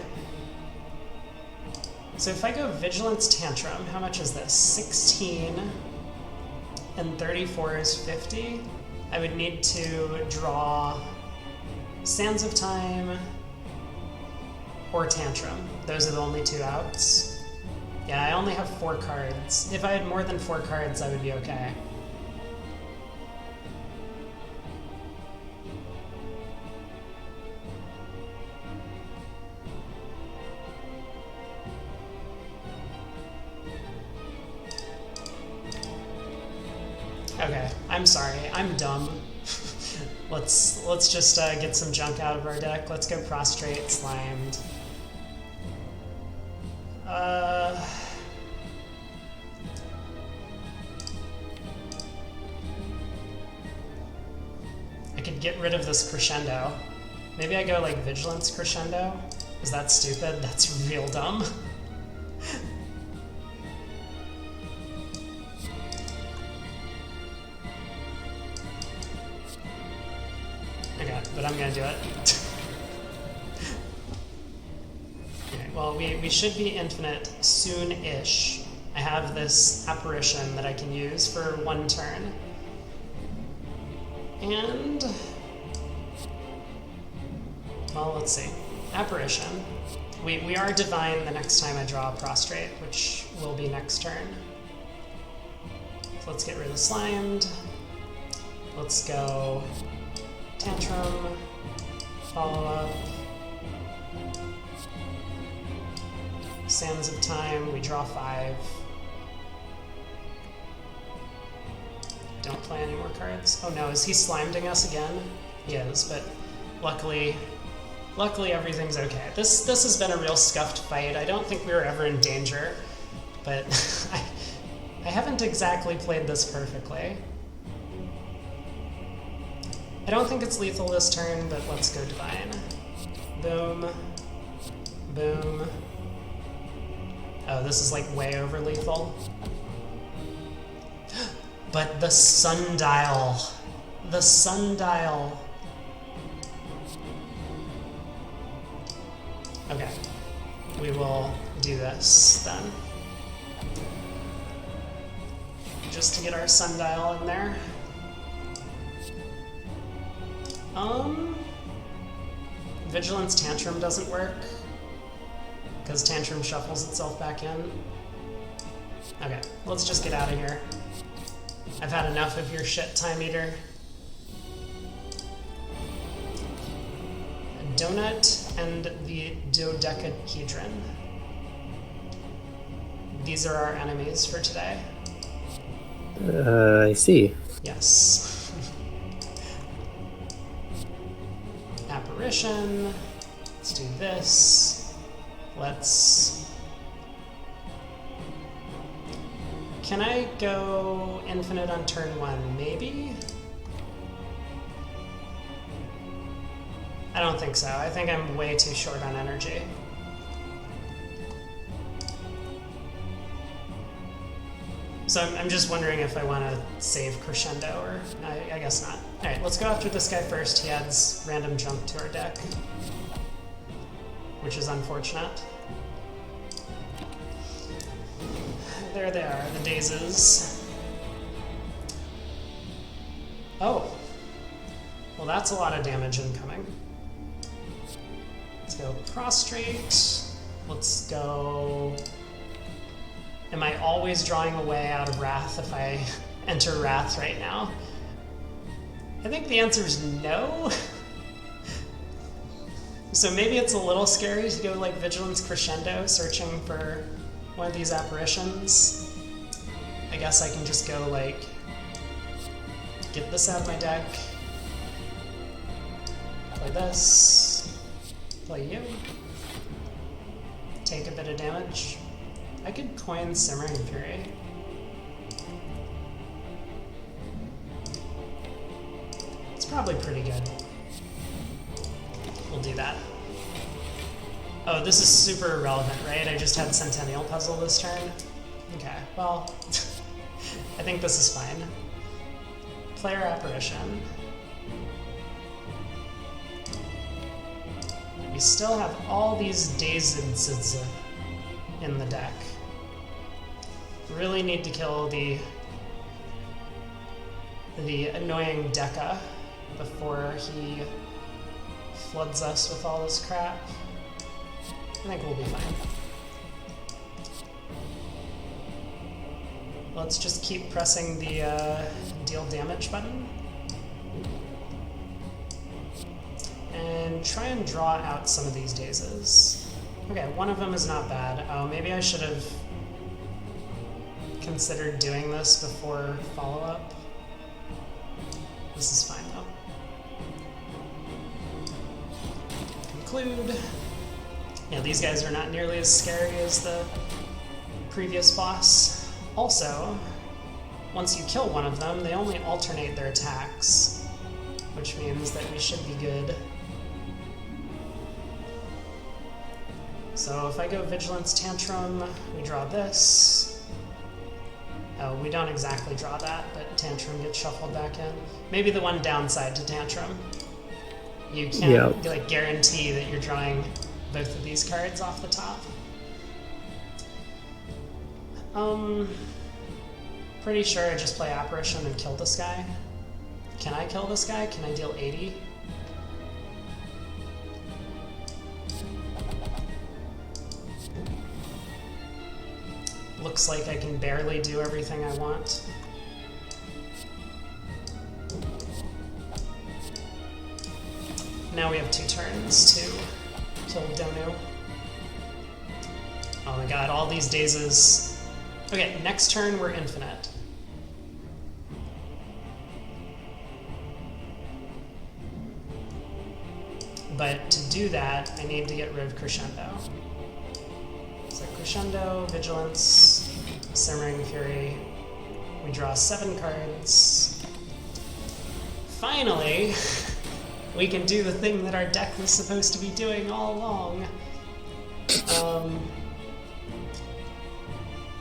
So if I go Vigilance Tantrum, how much is this? 16 and 34 is 50. I would need to draw Sands of Time or Tantrum. Those are the only 2 outs. Yeah, I only have 4 cards. If I had more than 4 cards, I would be okay. Okay, I'm sorry, I'm dumb. let's just get some junk out of our deck. Let's go Prostrate, Slimed. I could get rid of this Crescendo. Maybe I go like Vigilance Crescendo? Is that stupid? That's real dumb. Okay, but I'm gonna do it. Okay, well, we should be infinite soon-ish. I have this Apparition that I can use for 1 turn. And... well, let's see. Apparition. We are Divine the next time I draw a Prostrate, which will be next turn. So let's get rid of Slimed. Let's go Tantrum, follow up, Sands of Time, we draw 5. Don't play any more cards. Oh no, is he sliming us again? He is, but luckily everything's okay. This has been a real scuffed fight. I don't think we were ever in danger, but I haven't exactly played this perfectly. I don't think it's lethal this turn, but let's go Divine. Boom. Boom. Oh, this is like way over lethal. But the Sundial. The Sundial. Okay. We will do this then. Just to get our Sundial in there. Vigilance Tantrum doesn't work, because Tantrum shuffles itself back in. Okay, let's just get out of here. I've had enough of your shit, Time Eater. Donut and the Dodecahedron. These are our enemies for today. I see. Yes. Apparition. Let's do this. Let's Can I go infinite on turn 1? Maybe? I don't think so. I think I'm way too short on energy. So I'm just wondering if I want to save Crescendo, or I guess not. Alright, let's go after this guy first. He adds random junk to our deck, which is unfortunate. There they are, the dazes. Oh. Well, that's a lot of damage incoming. Let's go prostrate. Let's go... Am I always drawing away out of Wrath if I enter Wrath right now? I think the answer is no. So maybe it's a little scary to go like Vigilance Crescendo, searching for one of these apparitions. I guess I can just go like, get this out of my deck, play this, play you, take a bit of damage. I could coin Simmering Fury. It's probably pretty good. We'll do that. Oh, this is super irrelevant, right? I just had Centennial Puzzle this turn. Okay, well, I think this is fine. Player Apparition. We still have all these Dazeds in the deck. Really need to kill the annoying Deca before he floods us with all this crap. I think we'll be fine. Let's just keep pressing the deal damage button. And try and draw out some of these dazes. Okay, one of them is not bad. Oh, maybe I should have considered doing this before follow-up. This is fine, though. Conclude. Yeah, these guys are not nearly as scary as the previous boss. Also, once you kill one of them, they only alternate their attacks, which means that we should be good. So if I go Vigilance Tantrum, we draw this. Oh, we don't exactly draw that, but Tantrum gets shuffled back in. Maybe the one downside to Tantrum, you can't like guarantee that you're drawing both of these cards off the top. Pretty sure I just play Apparition and kill this guy. Can I kill this guy? Can I deal 80? Looks like I can barely do everything I want. Now we have 2 turns to kill Donu. Oh my god, all these dazes. Okay, next turn we're infinite. But to do that, I need to get rid of Crescendo. So Crescendo, Vigilance, Simmering Fury. We draw 7 cards. Finally, we can do the thing that our deck was supposed to be doing all along.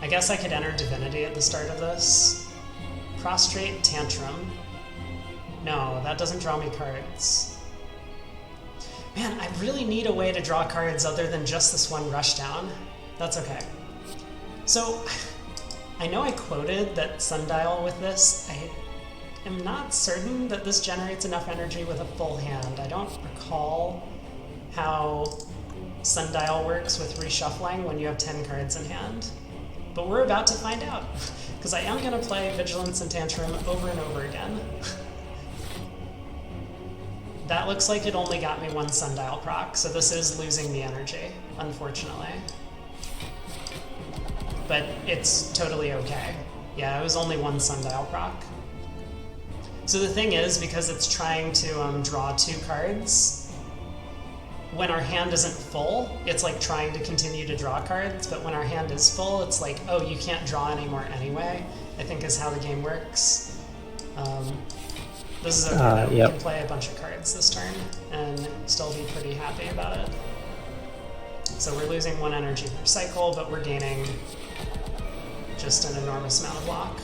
I guess I could enter Divinity at the start of this. Prostrate Tantrum. No, that doesn't draw me cards. Man, I really need a way to draw cards other than just this one Rushdown. That's okay. So, I know I quoted that Sundial with this. I am not certain that this generates enough energy with a full hand. I don't recall how Sundial works with reshuffling when you have 10 cards in hand. But we're about to find out, because I am going to play Vigilance and Tantrum over and over again. That looks like it only got me 1 Sundial proc, so this is losing the energy, unfortunately. But it's totally okay. Yeah, it was only 1 Sundial proc. So the thing is, because it's trying to draw 2 cards, when our hand isn't full, it's like trying to continue to draw cards, but when our hand is full, it's like, oh, you can't draw anymore anyway, I think is how the game works. This is okay though. We can play a bunch of cards this turn and still be pretty happy about it. So we're losing 1 energy per cycle, but we're gaining just an enormous amount of block.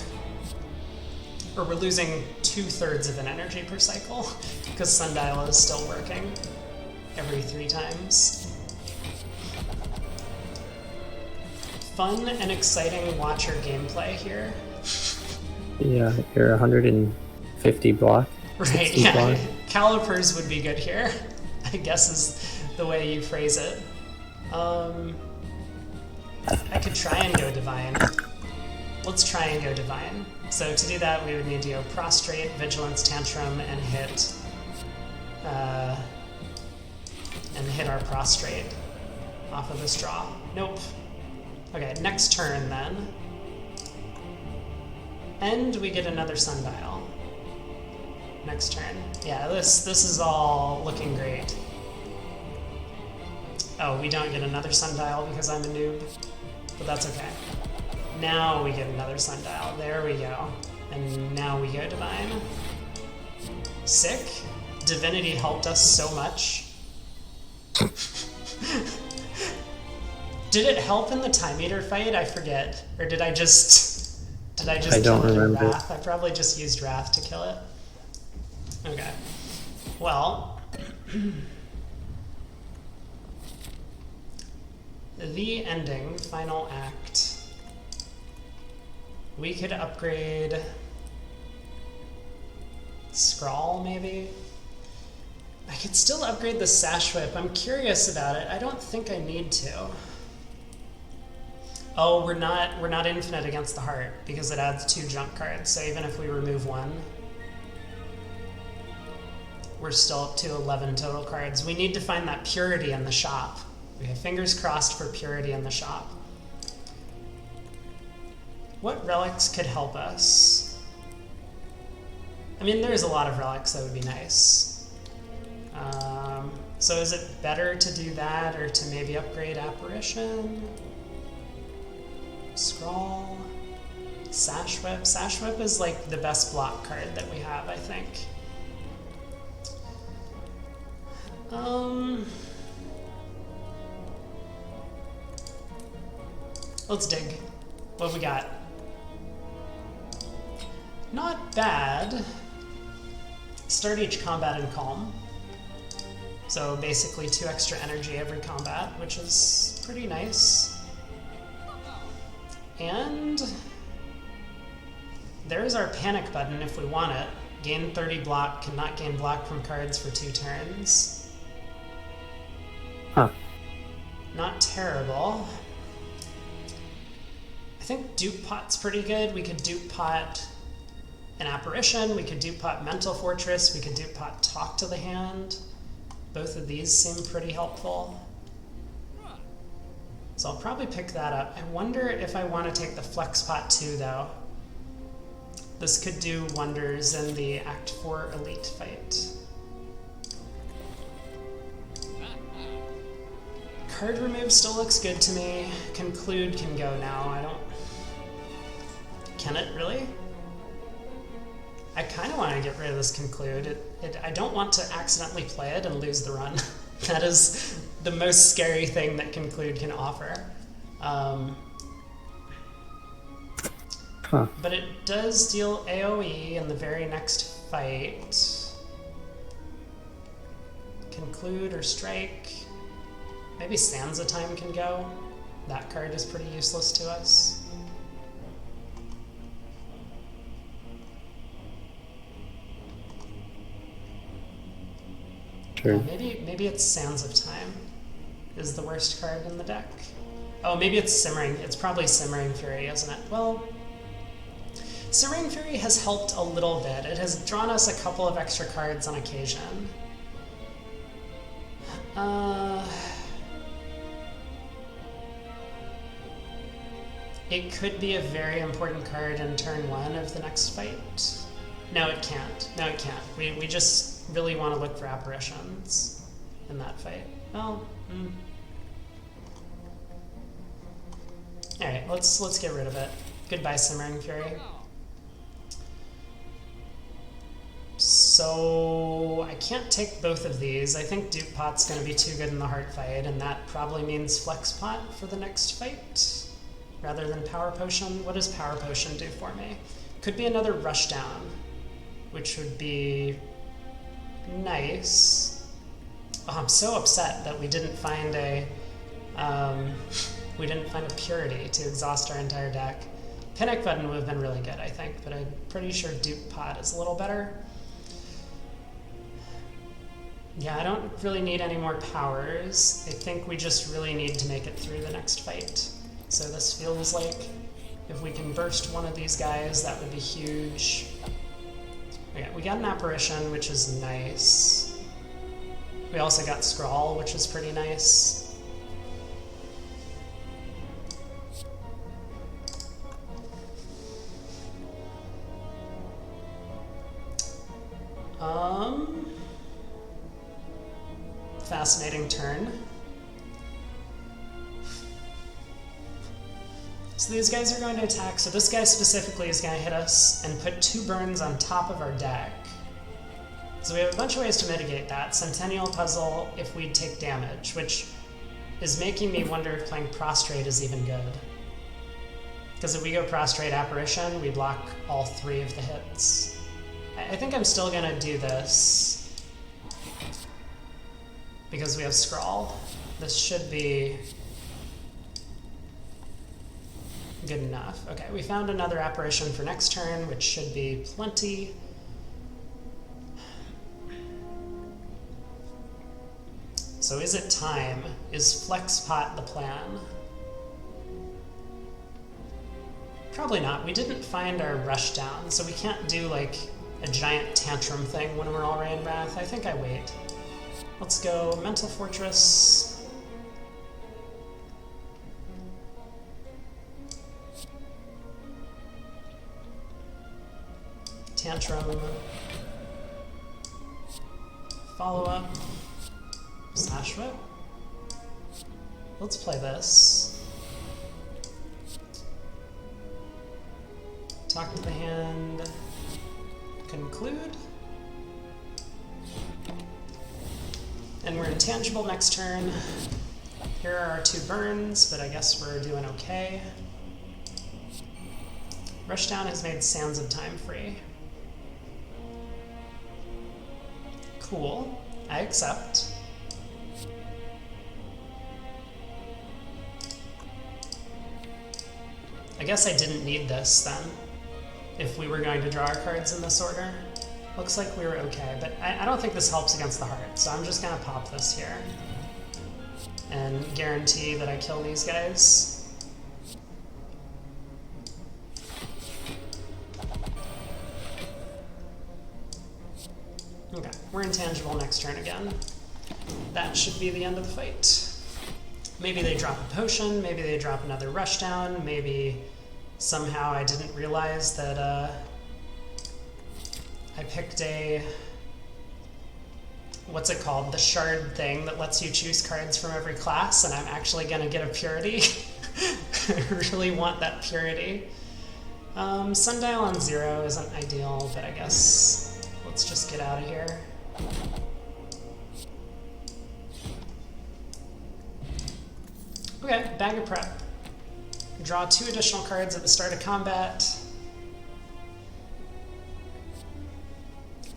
Or we're losing 2/3 of an energy per cycle, because Sundial is still working every 3 times. Fun and exciting watcher gameplay here. Yeah, you're 150 block. Right, yeah. Block. Calipers would be good here, I guess is the way you phrase it. I could try and go Divine. Let's try and go Divine. So to do that, we would need to go Prostrate, Vigilance, Tantrum, and hit our Prostrate off of this draw. Nope. Okay, next turn then. And we get another Sundial. Next turn. Yeah, this is all looking great. Oh, we don't get another Sundial because I'm a noob, but that's okay. Now we get another Sundial. There we go. And now we go Divine. Sick. Divinity helped us so much. Did it help in the Time Eater fight? I forget. Or did I just I don't remember. Wrath? I probably just used Wrath to kill it. Okay. Well, the ending, final act. We could upgrade Scrawl, maybe? I could still upgrade the Sash Whip. I'm curious about it. I don't think I need to. Oh, we're not infinite against the heart because it adds 2 junk cards. So even if we remove 1, we're still up to 11 total cards. We need to find that purity in the shop. We have fingers crossed for purity in the shop. What relics could help us? I mean, there's a lot of relics that would be nice. So is it better to do that or to maybe upgrade Apparition? Scrawl? Sash Whip? Sash Whip is like the best block card that we have, I think. Let's dig. What have we got? Not bad. Start each combat in calm. So basically 2 extra energy every combat, which is pretty nice. And there's our panic button if we want it. Gain 30 block, cannot gain block from cards for 2 turns. Huh. Not terrible. I think Dupe Pot's pretty good. We could Dupe Pot an Apparition, we could Dupe Pot Mental Fortress, we could Dupe Pot Talk to the Hand. Both of these seem pretty helpful. So I'll probably pick that up. I wonder if I want to take the Flex Pot too, though. This could do wonders in the Act 4 Elite fight. Card remove still looks good to me. Conclude can go now. I don't... Can it really? I kind of want to get rid of this Conclude. I don't want to accidentally play it and lose the run. That is the most scary thing that Conclude can offer. But it does deal AoE in the very next fight. Conclude or Strike. Maybe Stanza Time can go. That card is pretty useless to us. Sure. Maybe it's Sands of Time is the worst card in the deck. Oh, maybe it's Simmering. It's probably Simmering Fury, isn't it? Well, Simmering Fury has helped a little bit. It has drawn us a couple of extra cards on occasion. It could be a very important card in turn 1 of the next fight. No, it can't. We just really want to look for Apparitions in that fight. Well, Alright, let's get rid of it. Goodbye, Simmering Fury. So I can't take both of these. I think Dupe Pot's going to be too good in the heart fight, and that probably means Flex Pot for the next fight, rather than Power Potion. What does Power Potion do for me? Could be another Rushdown, which would be nice. Oh, I'm so upset that we didn't find a Purity to exhaust our entire deck. Panic Button would have been really good, I think, but I'm pretty sure Dupe Pot is a little better. Yeah, I don't really need any more powers. I think we just really need to make it through the next fight. So this feels like if we can burst one of these guys, that would be huge. Okay, we got an Apparition, which is nice. We also got Scrawl, which is pretty nice. Fascinating turn. So these guys are going to attack. So this guy specifically is going to hit us and put 2 burns on top of our deck. So we have a bunch of ways to mitigate that. Centennial Puzzle if we take damage, which is making me wonder if playing Prostrate is even good. Because if we go Prostrate Apparition, we block all 3 of the hits. I think I'm still going to do this. Because we have Scrawl. This should be good enough. Okay, we found another Apparition for next turn, which should be plenty. So is it time? Is Flex Pot the plan? Probably not. We didn't find our Rushdown, so we can't do like a giant tantrum thing when we're already in Wrath. I think I wait. Let's go Mental Fortress. Tantrum. Follow up. Slash Whip. Let's play this. Talk to the hand. Conclude. And we're intangible next turn. Here are our 2 burns, but I guess we're doing okay. Rushdown has made Sands of Time free. Cool. I accept. I guess I didn't need this then, if we were going to draw our cards in this order. Looks like we were okay, but I don't think this helps against the heart, so I'm just gonna pop this here and guarantee that I kill these guys. Okay, we're intangible next turn again. That should be the end of the fight. Maybe they drop a potion, maybe they drop another Rushdown, maybe somehow I didn't realize that I picked a, what's it called, the shard thing that lets you choose cards from every class, and I'm actually going to get a Purity. I really want that Purity. Sundial on 0 isn't ideal, but I guess let's just get out of here. Okay, Bag of Prep. Draw 2 additional cards at the start of combat.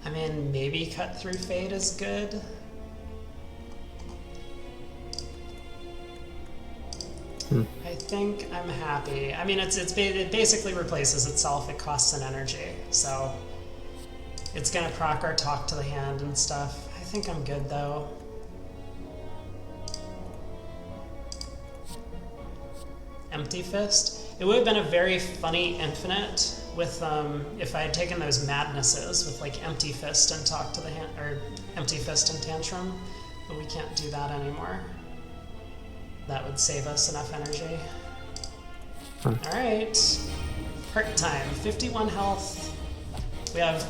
I mean, maybe Cut Through Fate is good. I think I'm happy. I mean, it basically replaces itself. It costs an energy, so it's gonna proc our Talk to the Hand and stuff. I think I'm good though. Empty Fist. It would have been a very funny infinite with if I had taken those madnesses with like Empty Fist and Talk to the Hand, or Empty Fist and Tantrum, but we can't do that anymore. That would save us enough energy. All right, heart time. 51 health. We have.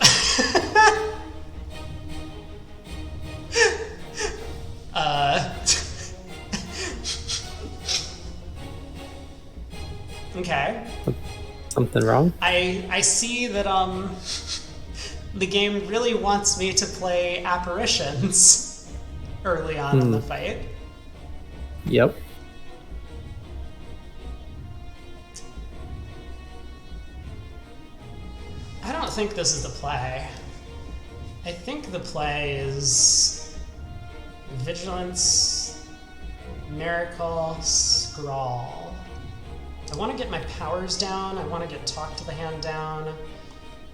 Okay. Something wrong? I see that the game really wants me to play apparitions early on in the fight. Yep. I don't think this is the play. I think the play is Vigilance, Miracle, Scrawl. I want to get my powers down. I want to get Talk to the Hand down.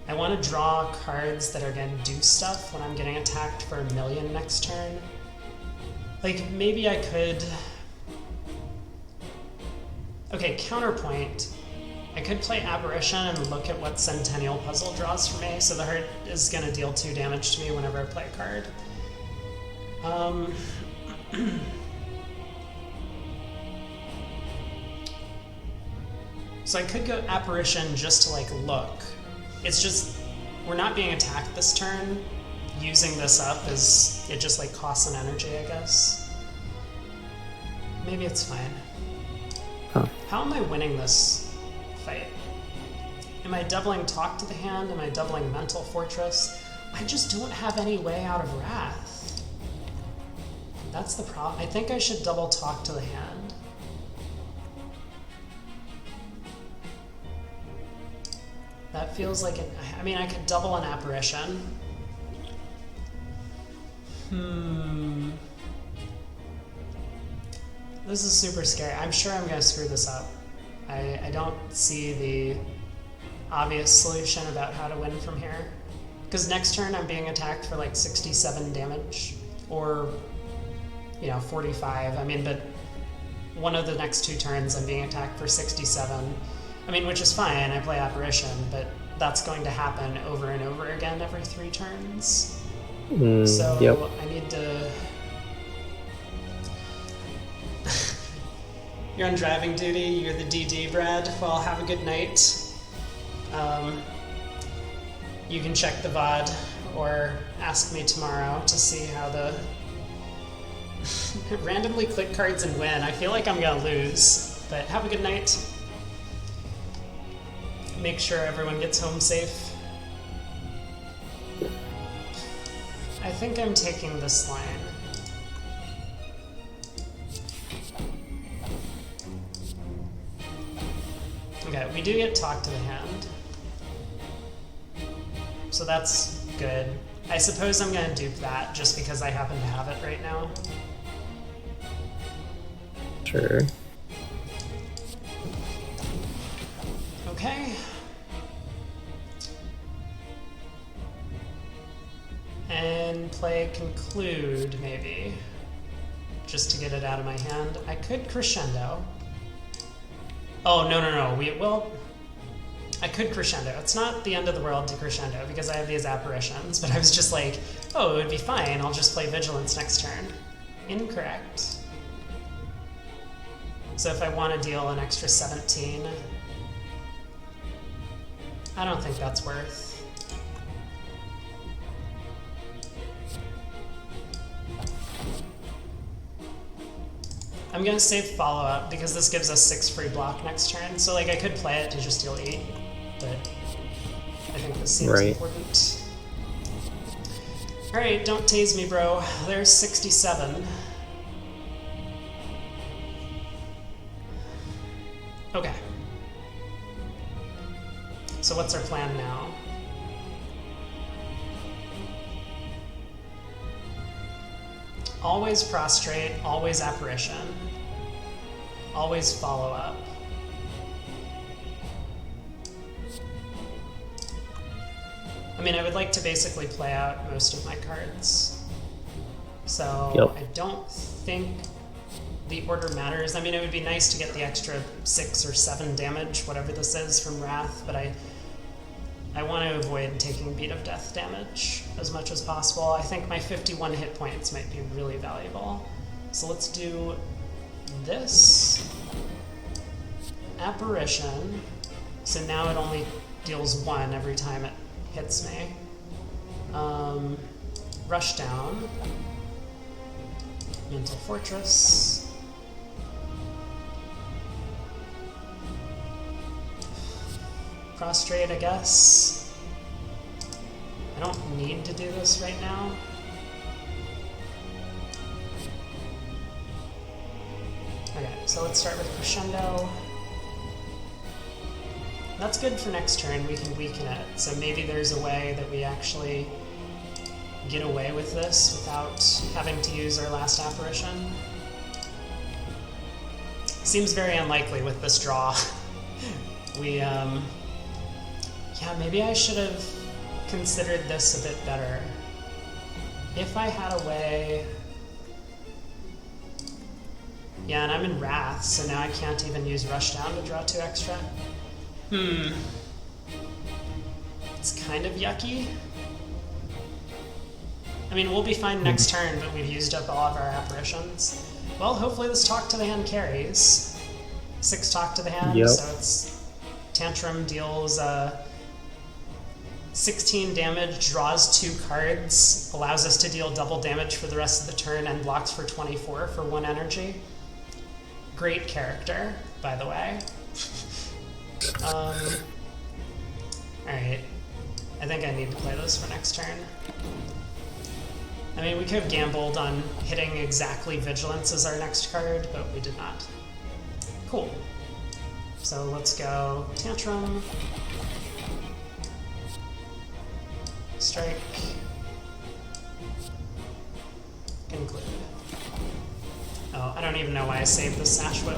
I want to draw cards that are going to do stuff when I'm getting attacked for 1,000,000 next turn. Like, maybe I could... Okay, counterpoint. I could play Apparition and look at what Centennial Puzzle draws for me, so the heart is going to deal 2 damage to me whenever I play a card. So I could go Apparition just to, like, look. It's just, we're not being attacked this turn. Using this up is, it just, like, costs an energy, I guess. Maybe it's fine. Huh. How am I winning this fight? Am I doubling Talk to the Hand? Am I doubling Mental Fortress? I just don't have any way out of Wrath. That's the problem. I think I should double Talk to the Hand. That feels like it. I mean, I could double an Apparition. This is super scary. I'm sure I'm going to screw this up. I don't see the obvious solution about how to win from here. Because next turn I'm being attacked for like 67 damage. Or, 45. I mean, but one of the next 2 turns I'm being attacked for 67. I mean, which is fine, I play Apparition, but that's going to happen over and over again every 3 turns. So yep. I need to... You're on driving duty, you're the DD, Brad. Well, have a good night. You can check the VOD or ask me tomorrow to see how the... randomly click cards and win. I feel like I'm gonna lose, but have a good night. Make sure everyone gets home safe. I think I'm taking this line. Okay, we do get Talk to the Hand. So that's good. I suppose I'm gonna dupe that just because I happen to have it right now. Sure. Okay. And play Conclude, maybe. Just to get it out of my hand. I could Crescendo. Oh, no. I could Crescendo. It's not the end of the world to Crescendo because I have these Apparitions, but I was just like, oh, it would be fine. I'll just play Vigilance next turn. Incorrect. So if I want to deal an extra 17, I don't think that's worth. I'm gonna save follow-up because this gives us 6 free block next turn. So like I could play it to just deal 8, but I think this seems important. Alright, don't tase me, bro. There's 67. Okay. So what's our plan now? Always Prostrate, always Apparition, always Follow Up. I mean, I would like to basically play out most of my cards. So yep. I don't think the order matters. I mean, it would be nice to get the extra 6 or 7 damage, whatever this is, from Wrath, but I want to avoid taking Beat of Death damage as much as possible. I think my 51 hit points might be really valuable. So let's do this. Apparition. So now it only deals 1 every time it hits me. Rush Down. Mental Fortress. prostrate, I guess. I don't need to do this right now. Okay, so let's start with Crescendo. That's good for next turn, we can weaken it. So maybe there's a way that we actually get away with this without having to use our last apparition. Seems very unlikely with this draw. Yeah, maybe I should have considered this a bit better. If I had a way... Yeah, and I'm in Wrath, so now I can't even use Rushdown to draw 2 extra. It's kind of yucky. I mean, we'll be fine next turn, but we've used up all of our apparitions. Well, hopefully this Talk to the Hand carries. 6 Talk to the Hand, yep. So it's... Tantrum deals 16 damage, draws 2 cards, allows us to deal double damage for the rest of the turn, and blocks for 24 for 1 energy. Great character, by the way. Alright. I think I need to play this for next turn. I mean, we could have gambled on hitting exactly Vigilance as our next card, but we did not. Cool. So let's go Tantrum. Strike. Conclude. Oh, I don't even know why I saved the Sash Whip.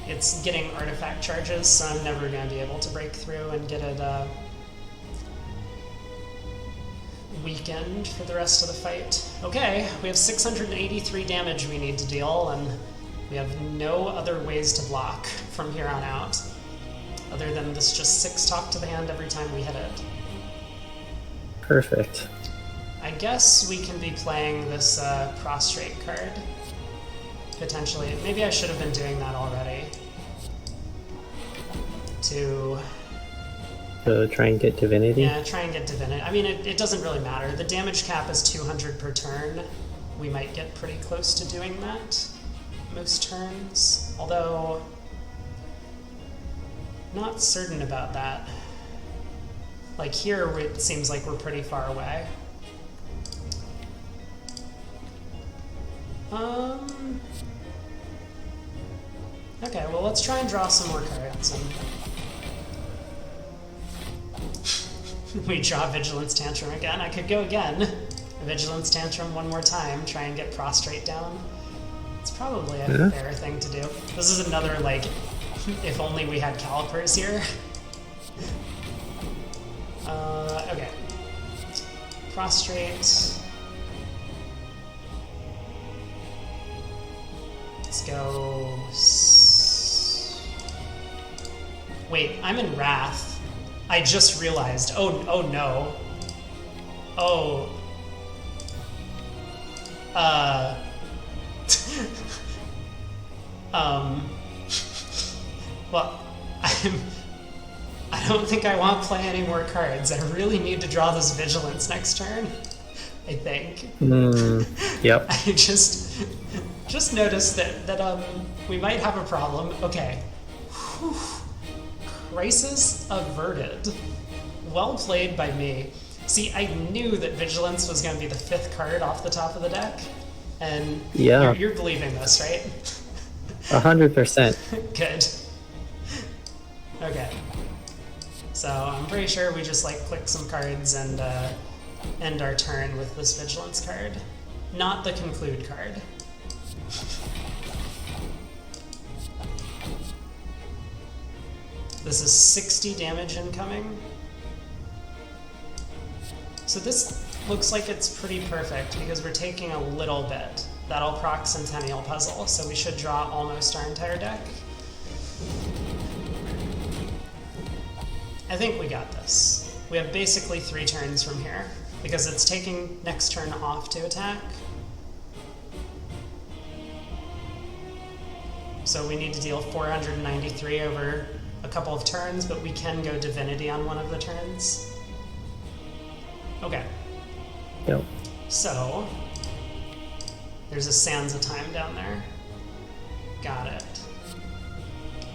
It's getting artifact charges, so I'm never going to be able to break through and get it weakened for the rest of the fight. Okay, we have 683 damage we need to deal, and we have no other ways to block from here on out, other than this just 6 Talk to the Hand every time we hit it. Perfect. I guess we can be playing this Prostrate card, potentially. Maybe I should have been doing that already. To try and get Divinity? Yeah, try and get Divinity. I mean, it doesn't really matter. The damage cap is 200 per turn. We might get pretty close to doing that most turns, although not certain about that. Like here, it seems like we're pretty far away. Okay, well, let's try and draw some more cards. We draw Vigilance Tantrum again. I could go again. Vigilance Tantrum one more time, try and get Prostrate down. It's probably a fair thing to do. This is another, like, if only we had calipers here. Okay. Prostrate. Let's go... Wait, I'm in Wrath. I just realized. Oh no. Oh. Well, I don't think I want to play any more cards. I really need to draw this Vigilance next turn, I think. Yep. I just noticed that we might have a problem. Okay. Whew. Crisis averted. Well played by me. See, I knew that Vigilance was going to be the 5th card off the top of the deck, and yeah, you're believing this, right? 100%. Good. Okay. So I'm pretty sure we just like click some cards and end our turn with this Vigilance card, not the Conclude card. This is 60 damage incoming. So this looks like it's pretty perfect because we're taking a little bit. That'll proc Centennial Puzzle, so we should draw almost our entire deck. I think we got this. We have basically 3 turns from here because it's taking next turn off to attack. So we need to deal 493 over a couple of turns, but we can go Divinity on one of the turns. Okay. Yep. So, there's a Sands of Time down there. Got it.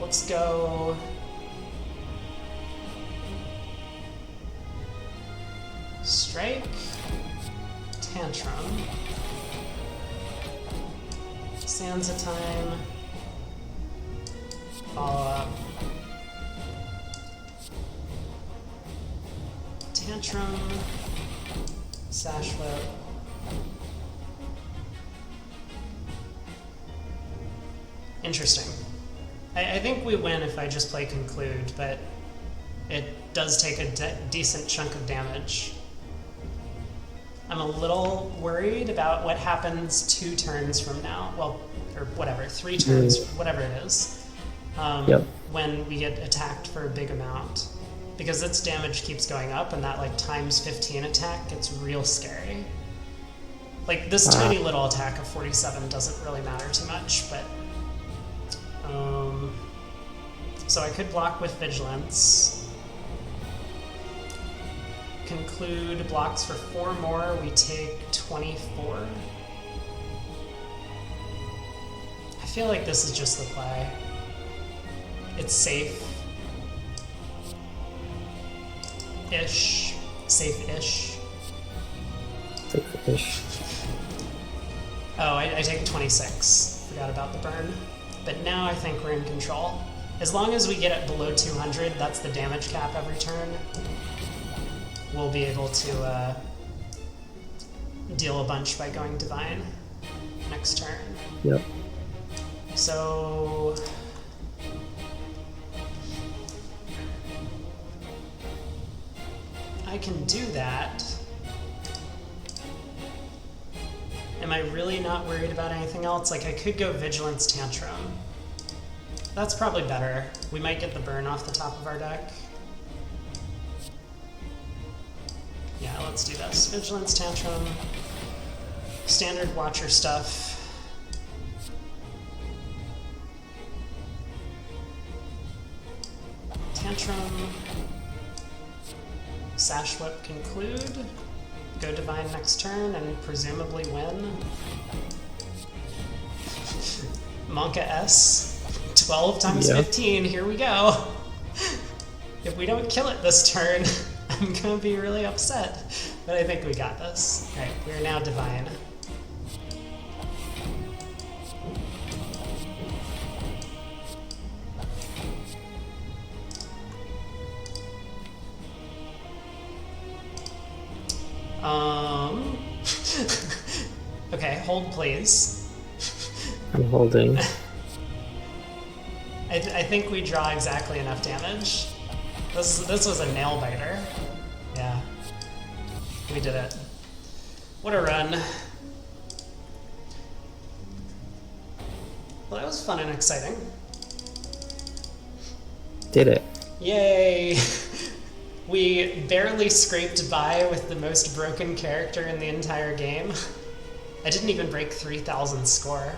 Let's go... Strike, Tantrum, Sansa Time, follow up, Tantrum, Sash Whip, interesting. I think we win if I just play Conclude, but it does take a decent chunk of damage. I'm a little worried about what happens 2 turns from now. Well, or whatever, 3 turns, whatever it is. When we get attacked for a big amount. Because its damage keeps going up, and that like times 15 attack gets real scary. Like this tiny little attack of 47 doesn't really matter too much, but so I could block with Vigilance. Conclude blocks for 4 more, we take 24. I feel like this is just the play. It's safe. Ish. Safe-ish. Safe-ish. Oh, I take 26. Forgot about the burn. But now I think we're in control. As long as we get it below 200, that's the damage cap every turn, we'll be able to deal a bunch by going Divine next turn. Yep. So I can do that. Am I really not worried about anything else? Like, I could go Vigilance Tantrum. That's probably better. We might get the burn off the top of our deck. Yeah, let's do this. Vigilance Tantrum. Standard Watcher stuff. Tantrum. Sash Whip Conclude. Go Divine next turn and presumably win. Monka S. 12 times 15, here we go. If we don't kill it this turn, I'm gonna be really upset. But I think we got this. Alright, we're now Divine. Okay, hold please. I'm holding. I think we draw exactly enough damage. This was a nail biter. Yeah. We did it. What a run. Well, that was fun and exciting. Did it. Yay! We barely scraped by with the most broken character in the entire game. I didn't even break 3,000 score.